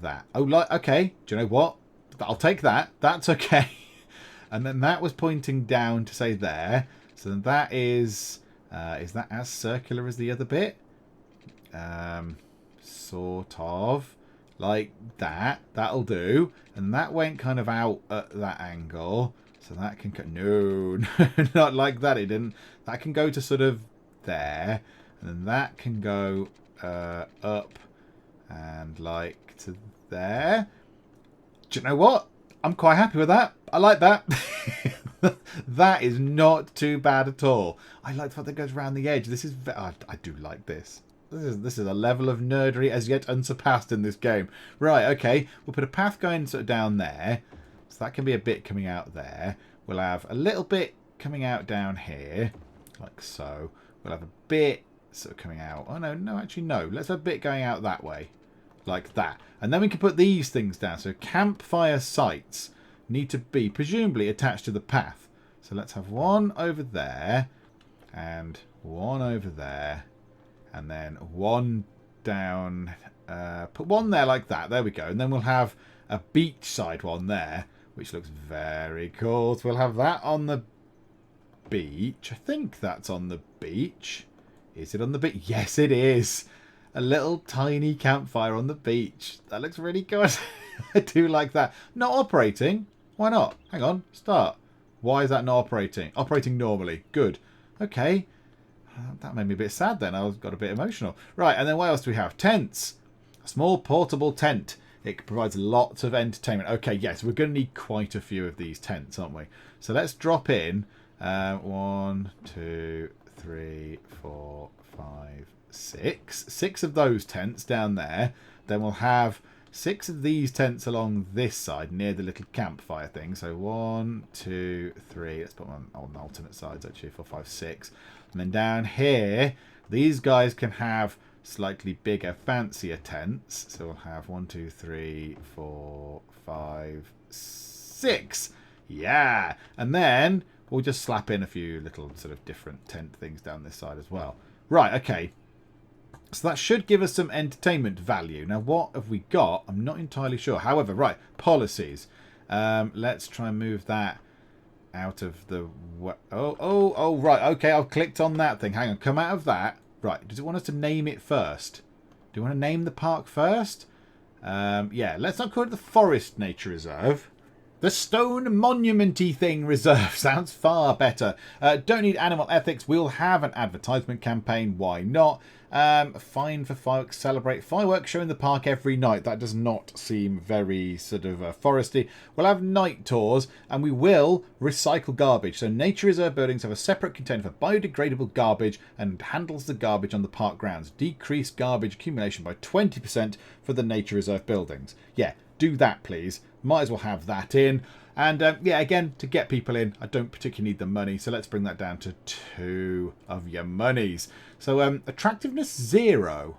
that? Oh, like, okay. Do you know what? I'll take that. That's okay. And then that was pointing down to say there. So then that is that as circular as the other bit? Sort of. Like that. That'll do. And that went kind of out at that angle. So that can... No, not like that. It didn't. That can go to sort of there. And then that can go up and like to there. Do you know what? I'm quite happy with that. I like that. That is not too bad at all. I like the fact that goes around the edge. This is... I do like this. This is a level of nerdery as yet unsurpassed in this game. Right, okay. We'll put a path going sort of down there. So that can be a bit coming out there. We'll have a little bit coming out down here. Like so. We'll have a bit sort of coming out. Oh, no, actually, no. Let's have a bit going out that way. Like that. And then we can put these things down. So campfire sites need to be presumably attached to the path. So let's have one over there. And one over there. And then one down, put one there like that. There we go. And then we'll have a beachside one there, which looks very cool. So we'll have that on the beach. I think that's on the beach. Is it on the beach? Yes, it is. A little tiny campfire on the beach. That looks really good. I do like that. Not operating. Why not? Hang on. Start. Why is that not operating? Operating normally. Good. Okay. That made me a bit sad then. I got a bit emotional. Right, and then what else do we have? Tents. A small portable tent. It provides lots of entertainment. Okay, yes, we're going to need quite a few of these tents, aren't we? So let's drop in 1, 2, 3, 4, 5, 6. 6 of those tents down there. Then we'll have 6 of these tents along this side near the little campfire thing. So 1, 2, 3. Let's put them on alternate sides actually. 4, 5, 6. And then down here, these guys can have slightly bigger, fancier tents. So we'll have 1, 2, 3, 4, 5, 6. Yeah. And then we'll just slap in a few little sort of different tent things down this side as well. Right, okay. So that should give us some entertainment value. Now, what have we got? I'm not entirely sure. However, right, policies. Let's try and move that out of the... Oh, right. Okay, I've clicked on that thing. Hang on, come out of that. Right, does it want us to name it first? Do you want to name the park first? Yeah, let's not call it the Forest Nature Reserve. The Stone Monument-y thing reserve sounds far better. Don't need animal ethics. We'll have an advertisement campaign. Why not? Fine for fireworks. Celebrate fireworks show in the park every night. That does not seem very sort of foresty. We'll have night tours and we will recycle garbage. So nature reserve buildings have a separate container for biodegradable garbage and handles the garbage on the park grounds. Decrease garbage accumulation by 20% for the nature reserve buildings. Yeah, do that please. Might as well have that in. And yeah, again, to get people in, I don't particularly need the money. So let's bring that down to 2 of your monies. So attractiveness 0.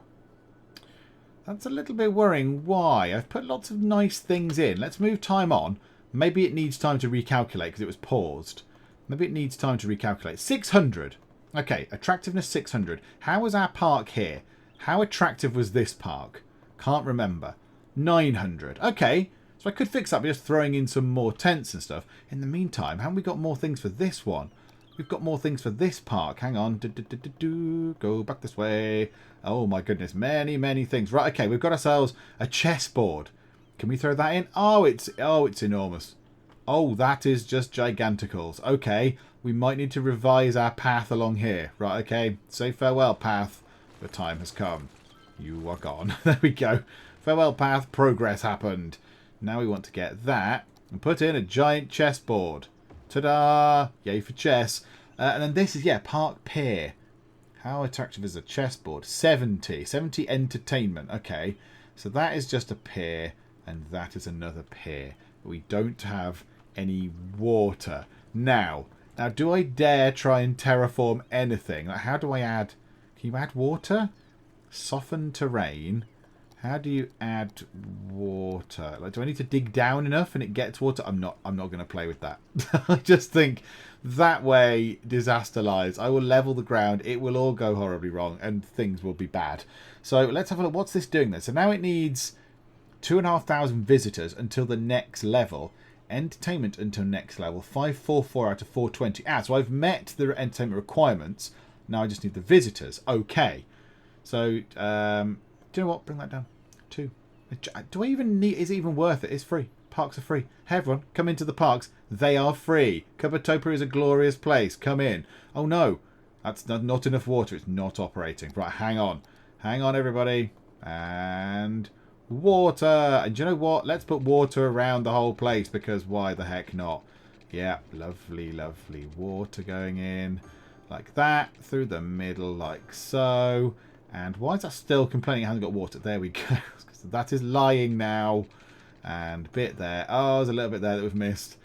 That's a little bit worrying. Why? I've put lots of nice things in. Let's move time on. Maybe it needs time to recalculate because it was paused. Maybe it needs time to recalculate. 600. Okay, attractiveness 600. How was our park here? How attractive was this park? Can't remember. 900. Okay. So I could fix that by just throwing in some more tents and stuff. In the meantime, haven't we got more things for this one? We've got more things for this park. Hang on. Go back this way. Oh my goodness. Many, many things. Right, okay. We've got ourselves a chessboard. Can we throw that in? Oh, it's enormous. Oh, that is just giganticals. Okay, we might need to revise our path along here. Right, okay. Say farewell, path. The time has come. You are gone. There we go. Farewell, path. Progress happened. Now we want to get that and put in a giant chessboard. Ta-da! Yay for chess. And then this is, yeah, Park Pier. How attractive is a chessboard? 70. 70 entertainment. Okay. So that is just a pier, and that is another pier. We don't have any water. Now, do I dare try and terraform anything? Like, how do I add... Can you add water? Soften terrain. How do you add water? Like, do I need to dig down enough and it gets water? I'm not going to play with that. I just think that way, disaster lies. I will level the ground. It will all go horribly wrong and things will be bad. So let's have a look. What's this doing then? So now it needs 2,500 visitors until the next level. Entertainment until next level. 544 out of 420. So I've met the entertainment requirements. Now I just need the visitors. Okay. So, do you know what? Bring that down. 2. Do I even need... Is it even worth it? It's free. Parks are free. Hey everyone, come into the parks. They are free. Cupboardtopia is a glorious place. Come in. Oh no. That's not enough water. It's not operating. Right, hang on. Hang on everybody. And... water. And do you know what? Let's put water around the whole place because why the heck not? Yeah, lovely, lovely water going in. Like that. Through the middle like so. And why is that still complaining it hasn't got water? There we go. That is lying now. And bit there. Oh, there's a little bit there that we've missed.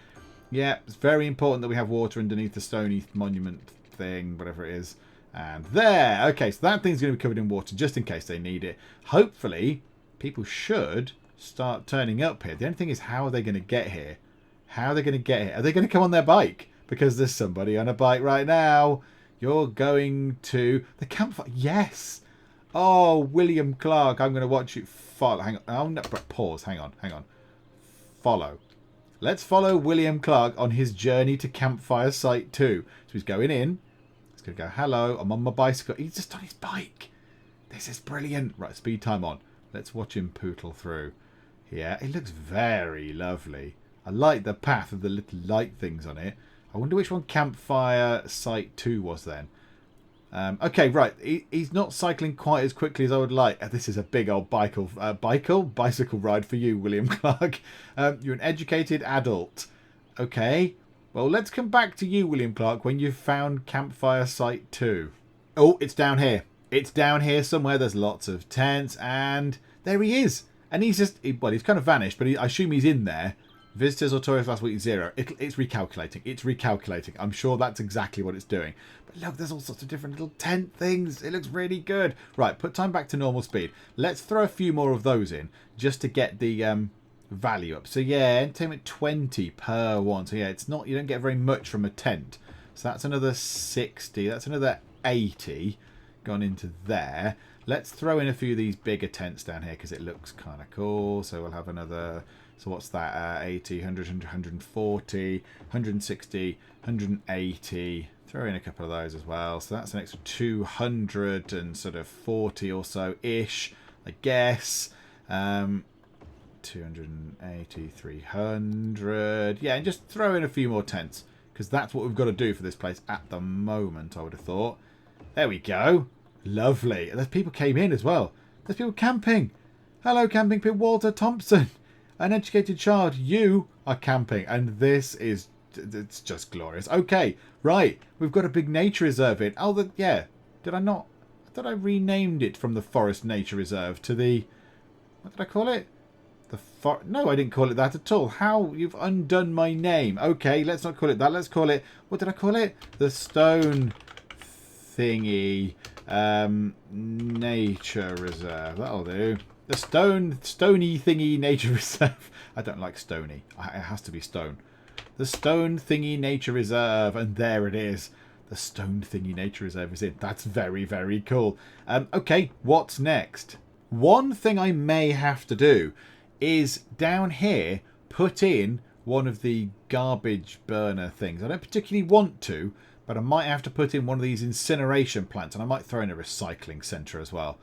Yeah, it's very important that we have water underneath the stony monument thing, whatever it is. And there. Okay, so that thing's going to be covered in water just in case they need it. Hopefully, people should start turning up here. The only thing is, how are they going to get here? How are they going to get here? Are they going to come on their bike? Because there's somebody on a bike right now. You're going to the campfire. Yes. Oh, William Clark. I'm going to watch you follow. Hang on. Oh, no, pause. Hang on. Hang on. Follow. Let's follow William Clark on his journey to Campfire Site 2. So he's going in. He's going to go, hello, I'm on my bicycle. He's just on his bike. This is brilliant. Right, speed time on. Let's watch him pootle through. Yeah, it looks very lovely. I like the path of the little light things on it. I wonder which one Campfire Site 2 was then. Okay, right. He's not cycling quite as quickly as I would like. This is a big old bicycle ride for you, William Clark. You're an educated adult. Okay. Well, let's come back to you, William Clark, when you've found Campfire Site 2. Oh, it's down here. It's down here somewhere. There's lots of tents, and there he is. And he's just... Well, he's kind of vanished, but I assume he's in there. Visitors or tourists last week, 0. It's recalculating. It's recalculating. I'm sure that's exactly what it's doing. But look, there's all sorts of different little tent things. It looks really good. Right, put time back to normal speed. Let's throw a few more of those in just to get the value up. So yeah, entertainment 20 per one. So yeah, it's not... You don't get very much from a tent. So that's another 60. That's another 80 gone into there. Let's throw in a few of these bigger tents down here because it looks kind of cool. So we'll have another... So what's that? 80, 100, 140, 160, 180. Throw in a couple of those as well. So that's an extra 200 and sort of 40 or so-ish, I guess. 280, 300. Yeah, and just throw in a few more tents because that's what we've got to do for this place at the moment, I would have thought. There we go. Lovely. And there's people came in as well. There's people camping. Hello, camping pit Walter Thompson. An educated child, you are camping, and this is, it's just glorious. Okay, right, we've got a big nature reserve in. Oh, yeah, did I not? I thought I renamed it from the Forest Nature Reserve to the, what did I call it? No, I didn't call it that at all. How? You've undone my name. Okay, let's not call it that. Let's call it, what did I call it? The Stone Thingy Nature Reserve. That'll do. The Stony Thingy Nature Reserve. I don't like stony. It has to be stone. The Stone Thingy Nature Reserve. And there it is. The Stone Thingy Nature Reserve is in. That's very, very cool. Okay, what's next? One thing I may have to do is down here put in one of the garbage burner things. I don't particularly want to, but I might have to put in one of these incineration plants. And I might throw in a recycling centre as well.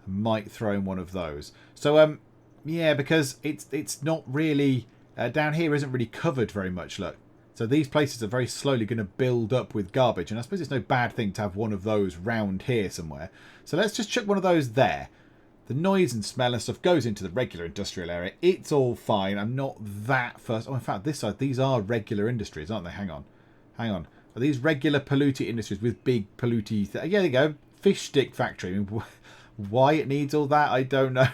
Might throw in one of those. So yeah, because it's not really Down here isn't really covered very much, look. So these places are very slowly going to build up with garbage. And I suppose it's no bad thing to have one of those round here somewhere. So let's just chuck one of those there. The noise and smell and stuff goes into the regular industrial area. It's all fine. I'm not that fussed. Oh, in fact, this side, these are regular industries, aren't they? Hang on. Hang on. Are these regular polluted industries with big polluty... Yeah, there you go. Fish stick factory. I mean, why it needs all that, I don't know.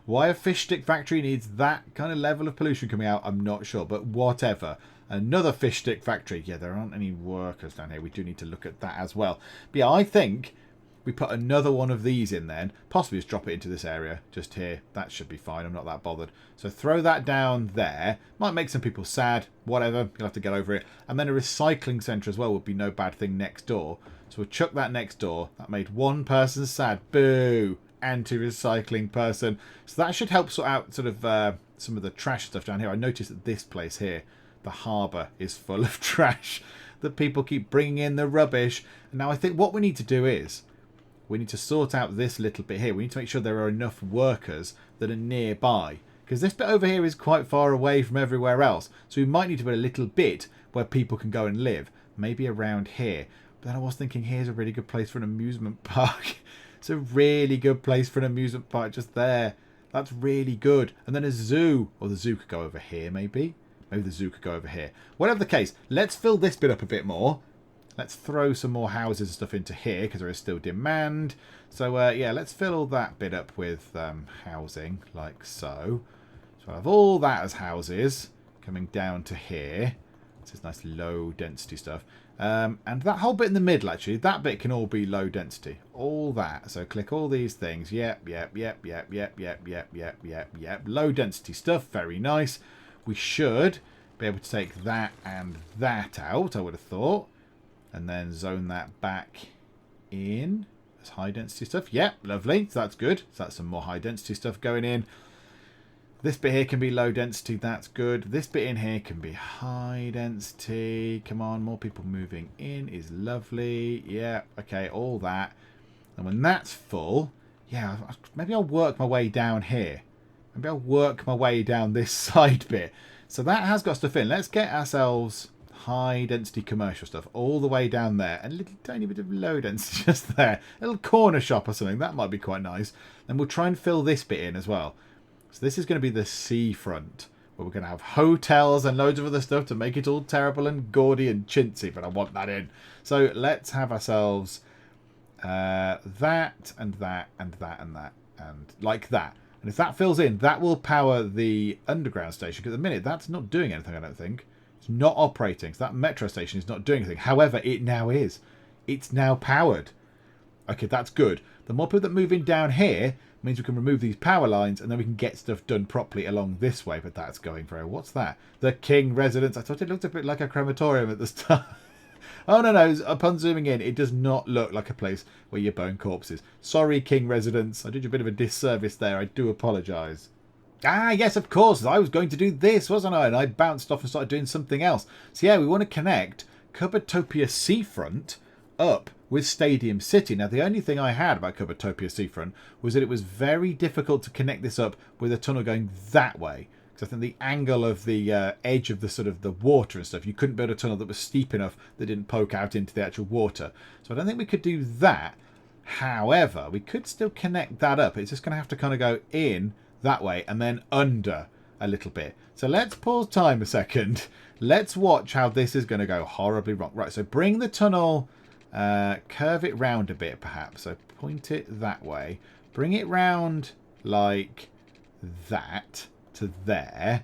Why a fish stick factory needs that kind of level of pollution coming out, I'm not sure. But whatever. Another fish stick factory. Yeah, there aren't any workers down here. We do need to look at that as well. But yeah, I think we put another one of these in then. Possibly just drop it into this area. Just here. That should be fine. I'm not that bothered. So throw that down there. Might make some people sad. Whatever. You'll have to get over it. And then a recycling centre as well would be no bad thing next door. So we'll chuck that next door. That made one person sad. Boo. Anti-recycling person. So that should help sort out sort of some of the trash stuff down here. I noticed that this place here, the harbour, is full of trash. That people keep bringing in the rubbish. And now I think what we need to do is we need to sort out this little bit here. We need to make sure there are enough workers that are nearby. Because this bit over here is quite far away from everywhere else. So we might need to put a little bit where people can go and live. Maybe around here. But then I was thinking here's a really good place for an amusement park. It's a really good place for an amusement park just there. That's really good. And then a zoo. Or the zoo could go over here maybe. Maybe the zoo could go over here. Whatever the case, let's fill this bit up a bit more. Let's throw some more houses and stuff into here because there is still demand. So, yeah, let's fill all that bit up with housing like so. So I'll have all that as houses coming down to here. This is nice low density stuff. And that whole bit in the middle, actually, that bit can all be low density. All that. So click all these things. Yep. Low density stuff. Very nice. We should be able to take that and that out, I would have thought. And then zone that back in as high density stuff. Yep, lovely. So that's good. So that's some more high density stuff going in. This bit here can be low density. That's good. This bit in here can be high density. Come on, more people moving in is lovely. Yeah, okay, all that. And when that's full, yeah, maybe I'll work my way down here. Maybe I'll work my way down this side bit. So that has got stuff in. Let's get ourselves high density commercial stuff all the way down there. And a little tiny bit of low density just there. A little corner shop or something. That might be quite nice. And we'll try and fill this bit in as well. So this is going to be the seafront, where we're going to have hotels and loads of other stuff to make it all terrible and gaudy and chintzy, but I want that in. So let's have ourselves that and that and that and that and like that. And if that fills in, that will power the underground station, because at the minute that's not doing anything, I don't think. It's not operating. So that metro station is not doing anything. However, it now is. It's now powered. Okay, that's good. The more people that move in down here means we can remove these power lines and then we can get stuff done properly along this way. But that's going very well. What's that? The King Residence. I thought it looked a bit like a crematorium at the start. Oh, no. Upon zooming in, it does not look like a place where you burn corpses. Sorry, King Residence. I did you a bit of a disservice there. I do apologise. Ah, yes, of course. I was going to do this, wasn't I? And I bounced off and started doing something else. So, yeah, we want to connect Cupboardtopia Seafront up with Stadium City. Now, the only thing I had about Cupboardtopia Seafront was that it was very difficult to connect this up with a tunnel going that way. Because I think the angle of the edge of the sort of the water and stuff, you couldn't build a tunnel that was steep enough that didn't poke out into the actual water. So I don't think we could do that. However, we could still connect that up. It's just going to have to kind of go in that way and then under a little bit. So let's pause time a second. Let's watch how this is going to go horribly wrong. Right, so bring the tunnel, curve it round a bit perhaps. So point it that way. Bring it round like that to there.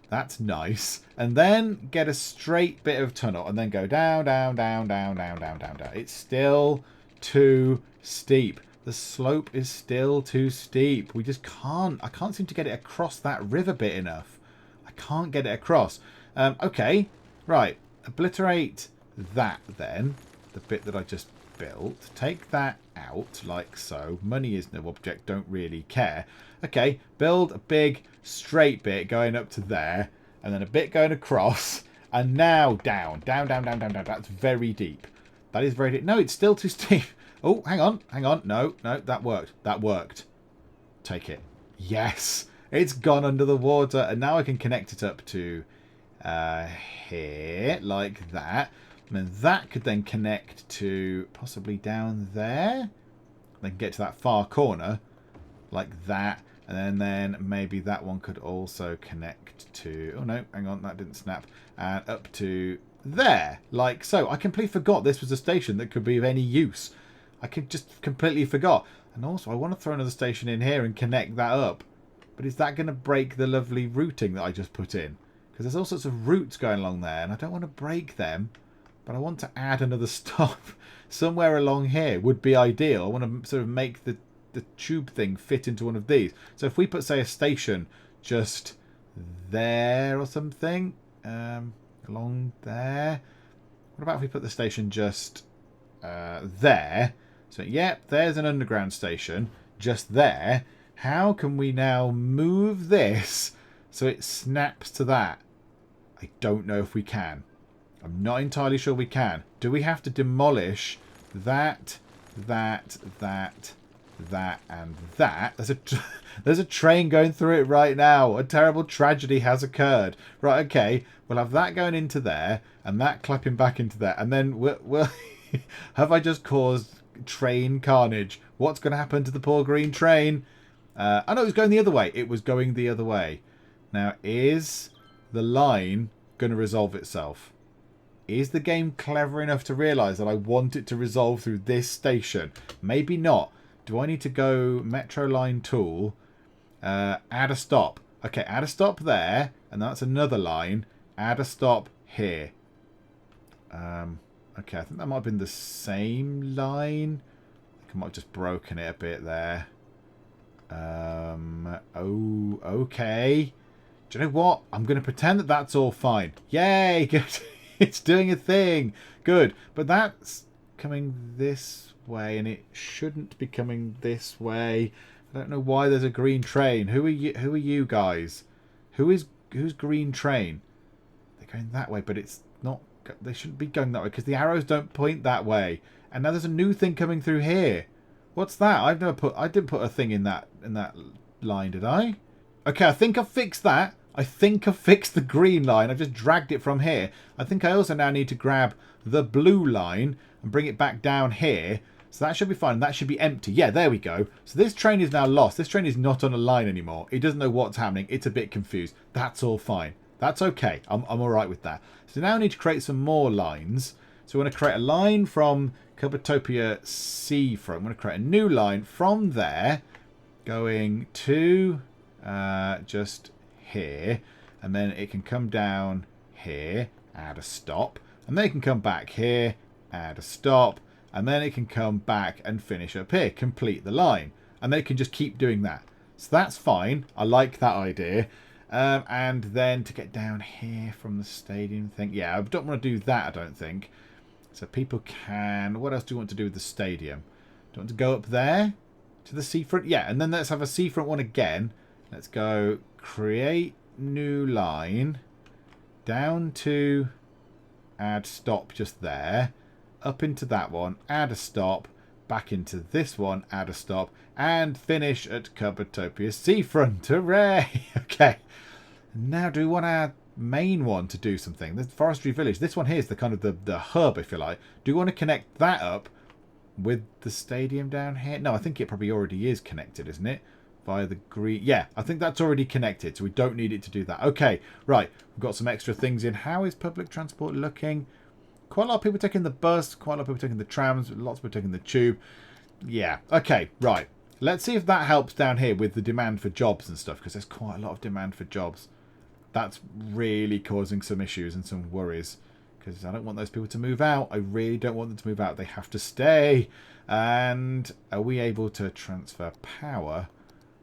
That's nice. And then get a straight bit of tunnel and then go down, down, down, down, down, down, down, down. It's still too steep. The slope is still too steep. We just can't. I can't seem to get it across that river bit enough. I can't get it across. Okay. Right. Obliterate that then. The bit that I just built. Take that out like so. Money is no object. Don't really care. Okay. Build a big straight bit going up to there. And then a bit going across. And now down. Down, down, down, down, down. That's very deep. That is very deep. No, it's still too steep. Oh, hang on. No, that worked. That worked. Take it. Yes. It's gone under the water. And now I can connect it up to here, like that. And then that could then connect to possibly down there. Then get to that far corner, like that. And then maybe that one could also connect to... Oh, no, hang on, that didn't snap. And up to there, like so. I completely forgot this was a station that could be of any use. I just completely forgot. And also, I want to throw another station in here and connect that up. But is that going to break the lovely routing that I just put in? Because there's all sorts of routes going along there, and I don't want to break them. But I want to add another stop somewhere along here would be ideal. I want to sort of make the tube thing fit into one of these. So if we put, say, a station just there or something, along there. What about if we put the station just there? So, yep, there's an underground station just there. How can we now move this so it snaps to that? I don't know if we can. I'm not entirely sure we can. Do we have to demolish that, and that? There's a train going through it right now. A terrible tragedy has occurred. Right, okay. We'll have that going into there, and that clapping back into there. And then we'll have I just caused train carnage? What's going to happen to the poor green train? I know it was going the other way. It was going the other way. Now, is the line going to resolve itself? Is the game clever enough to realise that I want it to resolve through this station? Maybe not. Do I need to go Metro Line Tool, add a stop? Okay, add a stop there, and that's another line. Add a stop here. Okay, I think that might have been the same line. I think I might have just broken it a bit there. Oh, okay. Do you know what? I'm going to pretend that that's all fine. Yay! Good. It's doing a thing. Good. But that's coming this way, and it shouldn't be coming this way. I don't know why there's a green train. Who are you guys? Who's green train? They're going that way, but it's not. They shouldn't be going that way because the arrows don't point that way. And now there's a new thing coming through here. What's that? I didn't put a thing in that line, did I? Okay, I think I've fixed that. I think I've fixed the green line. I've just dragged it from here. I think I also now need to grab the blue line and bring it back down here. So that should be fine. That should be empty. Yeah, there we go. So this train is now lost. This train is not on a line anymore. It doesn't know what's happening. It's a bit confused. That's all fine. That's okay. I'm all right with that. So now I need to create some more lines. So we're going to create a line from Cupboardtopia Seafront. I'm going to create a new line from there going to just here, and then it can come down here, add a stop, and then it can come back here, add a stop, and then it can come back and finish up here, complete the line, and then it can just keep doing that. So that's fine. I like that idea. And then to get down here from the stadium thing, yeah, I don't want to do that, I don't think. So people can... What else do you want to do with the stadium? Do you want to go up there to the seafront? Yeah, and then let's have a seafront one again. Let's go create new line down to add stop just there, up into that one, add a stop, back into this one, add a stop, and finish at Cupboardtopia Seafront. Hooray! Okay. Now do we want our main one to do something? The forestry village. This one here is the kind of the hub, if you like. Do we want to connect that up with the stadium down here? No, I think it probably already is connected, isn't it? Via the green... Yeah, I think that's already connected, so we don't need it to do that. Okay, right. We've got some extra things in. How is public transport looking? Quite a lot of people taking the bus. Quite a lot of people taking the trams. Lots of people taking the tube. Yeah, okay, right. Let's see if that helps down here with the demand for jobs and stuff, because there's quite a lot of demand for jobs. That's really causing some issues and some worries, because I don't want those people to move out. I really don't want them to move out. They have to stay. And are we able to transfer power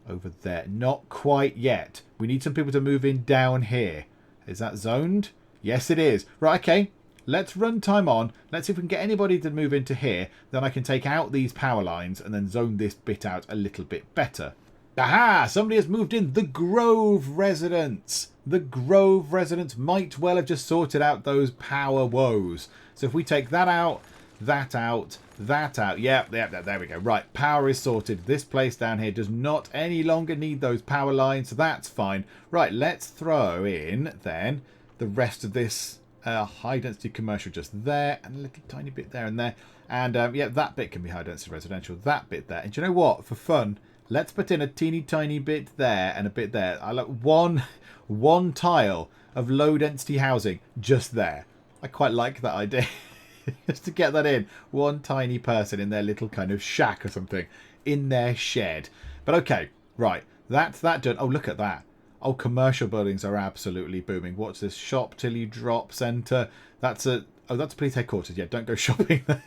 over there? Not quite yet. We need some people to move in down here. Is that zoned? Yes, it is. Right, okay. Let's run time on. Let's see if we can get anybody to move into here. Then I can take out these power lines and then zone this bit out a little bit better. Aha! Somebody has moved in. The Grove residents. The Grove residents might well have just sorted out those power woes. So if we take that out, that out, that out. Yep, there we go. Right, power is sorted. This place down here does not any longer need those power lines, so that's fine. Right, let's throw in then the rest of this high density commercial just there, and a little tiny bit there and there. And yeah, that bit can be high density residential, that bit there. And do you know what? For fun, let's put in a teeny tiny bit there and a bit there. I like one tile of low density housing just there. I quite like that idea. Just to get that in. One tiny person in their little kind of shack or something. In their shed. But okay, right. That's that done. Oh, look at that. Oh, commercial buildings are absolutely booming. What's this? Shop till you drop centre. That's a... Oh, that's police headquarters. Yeah, don't go shopping there.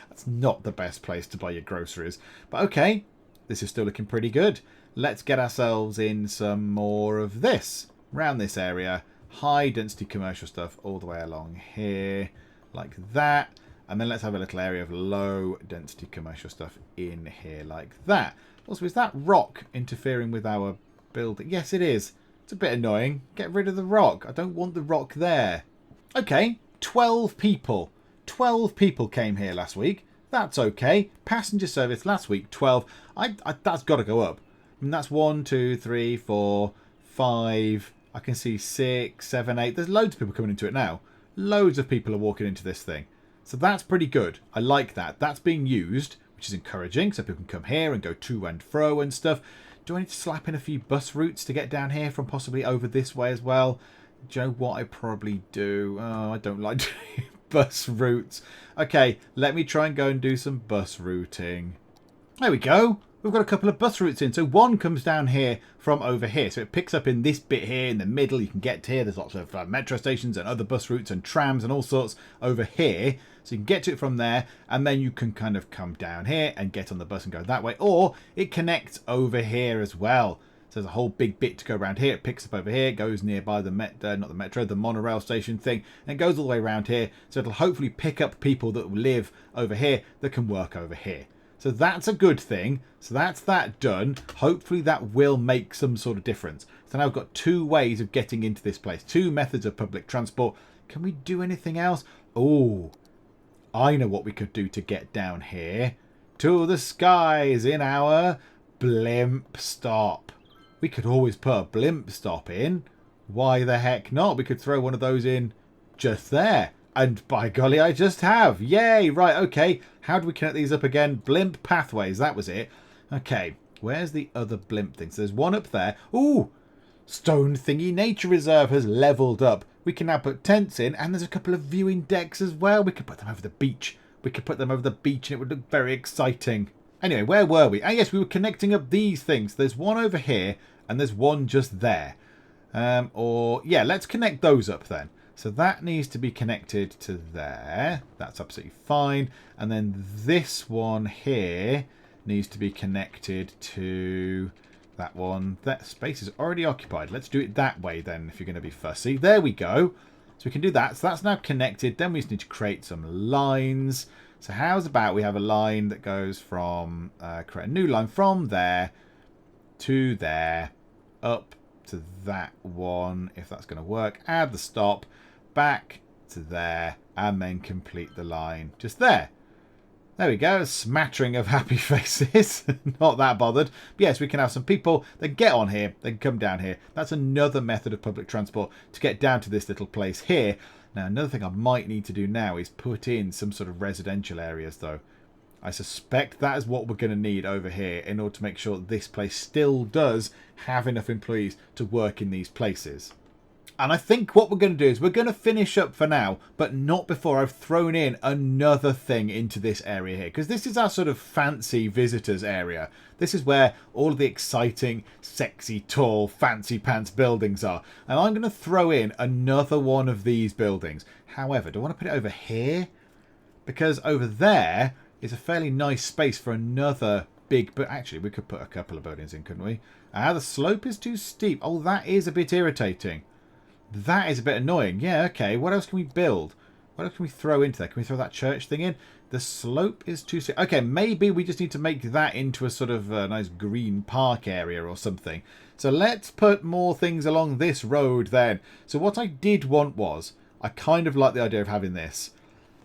That's not the best place to buy your groceries. But okay, this is still looking pretty good. Let's get ourselves in some more of this. Around this area. High density commercial stuff all the way along here. Like that. And then let's have a little area of low density commercial stuff in here like that. Also, is that rock interfering with our building? Yes, it is. It's a bit annoying. Get rid of the rock. I don't want the rock there. Okay, 12 people. 12 people came here last week. That's okay. Passenger service last week, 12. That's got to go up. I mean, that's 1, 2, 3, 4, 5. I can see 6, 7, 8. There's loads of people coming into it now. Loads of people are walking into this thing. So that's pretty good. I like that. That's being used, which is encouraging. So people can come here and go to and fro and stuff. Do I need to slap in a few bus routes to get down here from possibly over this way as well? Do you know what I probably do? Oh, I don't like doing bus routes. Okay, let me try and go and do some bus routing. There we go. We've got a couple of bus routes in. So one comes down here from over here. So it picks up in this bit here in the middle. You can get to here. There's lots of metro stations and other bus routes and trams and all sorts over here. So you can get to it from there. And then you can kind of come down here and get on the bus and go that way. Or it connects over here as well. So there's a whole big bit to go around here. It picks up over here. It goes nearby the the monorail station thing. And it goes all the way around here. So it'll hopefully pick up people that live over here that can work over here. So that's a good thing. So that's that done. Hopefully that will make some sort of difference. So now I've got 2 ways of getting into this place. 2 methods of public transport. Can we do anything else? Oh, I know what we could do to get down here. To the skies in our blimp stop. We could always put a blimp stop in. Why the heck not? We could throw one of those in just there. And by golly, I just have. Yay! Right, okay. How do we connect these up again? Blimp pathways, that was it. Okay, where's the other blimp thing? So there's one up there. Ooh! Stone Thingy Nature Reserve has leveled up. We can now put tents in, and there's a couple of viewing decks as well. We could put them over the beach. We could put them over the beach, and it would look very exciting. Anyway, where were we? Ah, yes, we were connecting up these things. There's one over here, and there's one just there. Yeah, let's connect those up then. So that needs to be connected to there. That's absolutely fine. And then this one here needs to be connected to that one. That space is already occupied. Let's do it that way then, if you're going to be fussy. There we go. So we can do that. So that's now connected. Then we just need to create some lines. So how's about we have a line that goes from, create a new line from there to there, up to that one, if that's going to work. Add the stop. Back to there, and then complete the line just there. There we go, a smattering of happy faces. Not that bothered. But yes, we can have some people that get on here, they can come down here. That's another method of public transport to get down to this little place here. Now, another thing I might need to do now is put in some sort of residential areas, though. I suspect that is what we're going to need over here in order to make sure that this place still does have enough employees to work in these places. And I think what we're going to do is we're going to finish up for now, but not before I've thrown in another thing into this area here. Because this is our sort of fancy visitors area. This is where all of the exciting, sexy, tall, fancy pants buildings are. And I'm going to throw in another one of these buildings. However, do I want to put it over here? Because over there is a fairly nice space for another big... But actually, we could put a couple of buildings in, couldn't we? The slope is too steep. Oh, that is a bit irritating. That is a bit annoying. Yeah, okay. What else can we build? What else can we throw into there? Can we throw that church thing in? The slope is too steep. Okay, maybe we just need to make that into a sort of nice green park area or something. So let's put more things along this road then. So what I did want was, I kind of like the idea of having this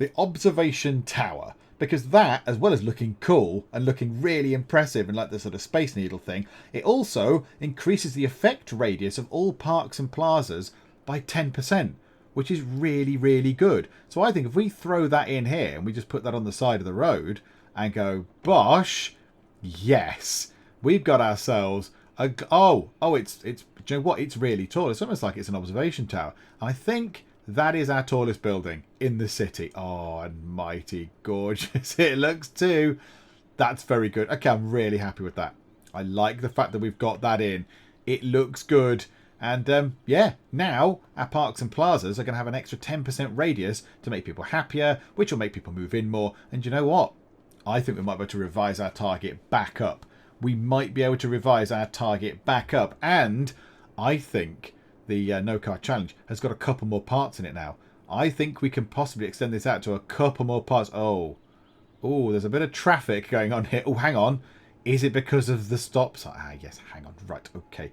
the observation tower. Because that, as well as looking cool and looking really impressive and like the sort of Space Needle thing, it also increases the effect radius of all parks and plazas by 10%, which is really, really good. So I think if we throw that in here and we just put that on the side of the road and go, bosh, yes, we've got ourselves a... it's do you know what? It's really tall. It's almost like it's an observation tower. I think that is our tallest building in the city. Oh, and mighty gorgeous it looks too. That's very good. Okay, I'm really happy with that. I like the fact that we've got that in. It looks good. And yeah, now our parks and plazas are going to have an extra 10% radius to make people happier, which will make people move in more. And you know what? I think we might be able to revise our target back up. We might be able to revise our target back up. And I think the No Car Challenge has got a couple more parts in it now. I think we can possibly extend this out to a couple more parts. Oh, there's a bit of traffic going on here. Oh, hang on. Is it because of the stop sign? Ah, yes, hang on. Right, okay.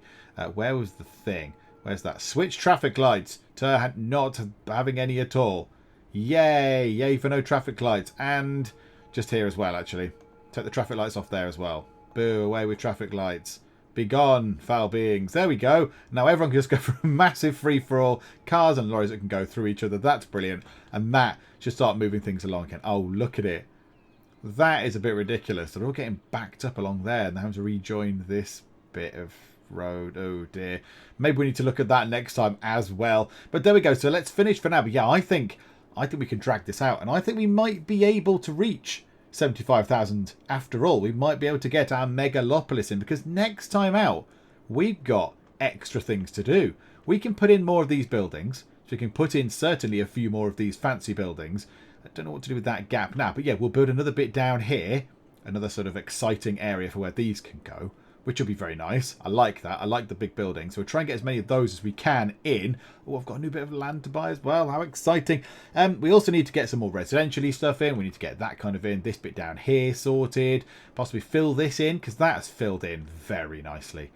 Where was the thing? Where's that? Switch traffic lights to not having any at all. Yay! Yay for no traffic lights. And just here as well, actually. Take the traffic lights off there as well. Boo, away with traffic lights. Be gone, foul beings. There we go. Now everyone can just go for a massive free-for-all. Cars and lorries that can go through each other. That's brilliant. And that should start moving things along again. Oh, look at it. That is a bit ridiculous. They're all getting backed up along there and they're having to rejoin this bit of road. Oh dear. Maybe we need to look at that next time as well. But there we go. So let's finish for now. But yeah, I think we can drag this out. And I think we might be able to reach 75,000 after all. We might be able to get our megalopolis in, because next time out we've got extra things to do. We can put in more of these buildings. So we can put in certainly a few more of these fancy buildings. I don't know what to do with that gap now, but yeah, we'll build another bit down here, another sort of exciting area for where these can go, which will be very nice. I like that. I like the big buildings. So we'll try and get as many of those as we can in. Oh, I've got a new bit of land to buy as well. How exciting. We also need to get some more residential stuff in. We need to get that kind of in. This bit down here sorted. Possibly fill this in, because that's filled in very nicely.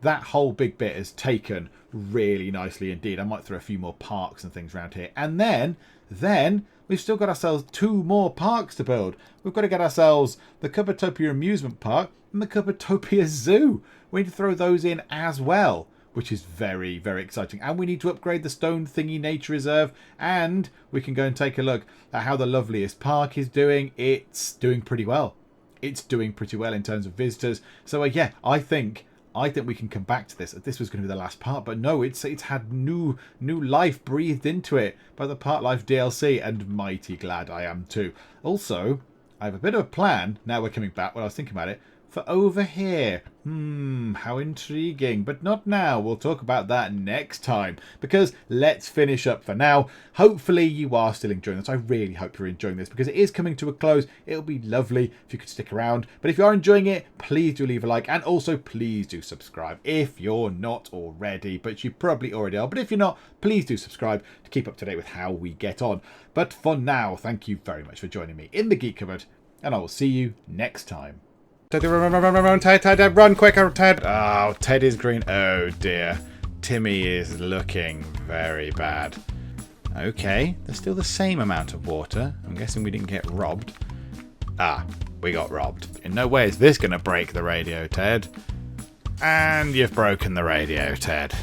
That whole big bit is taken really nicely indeed. I might throw a few more parks and things around here. And then we've still got ourselves 2 more parks to build. We've got to get ourselves the Cupboardtopia Amusement Park and the Cupboardtopia Zoo. We need to throw those in as well, which is very, very exciting. And we need to upgrade the Stone Thingy Nature Reserve. And we can go and take a look at how the Loveliest Park is doing. It's doing pretty well. It's doing pretty well in terms of visitors. So yeah, I think we can come back to this. This was going to be the last part, but no, it's had new life breathed into it by the Part Life DLC, and mighty glad I am too. Also, I have a bit of a plan, now we're coming back, when I was thinking about it, for over here. How intriguing. But not now. We'll talk about that next time. Because let's finish up for now. Hopefully you are still enjoying this. I really hope you're enjoying this, because it is coming to a close. It'll be lovely if you could stick around. But if you are enjoying it, please do leave a like. And also, please do subscribe if you're not already. But you probably already are. But if you're not, please do subscribe to keep up to date with how we get on. But for now, thank you very much for joining me in the Geek Cupboard. And I will see you next time. Run, Ted, run quicker, Ted. Oh, Ted is green. Oh dear. Timmy is looking very bad. Okay, there's still the same amount of water. I'm guessing we didn't get robbed. Ah, we got robbed. In no way is this going to break the radio, Ted. And you've broken the radio, Ted.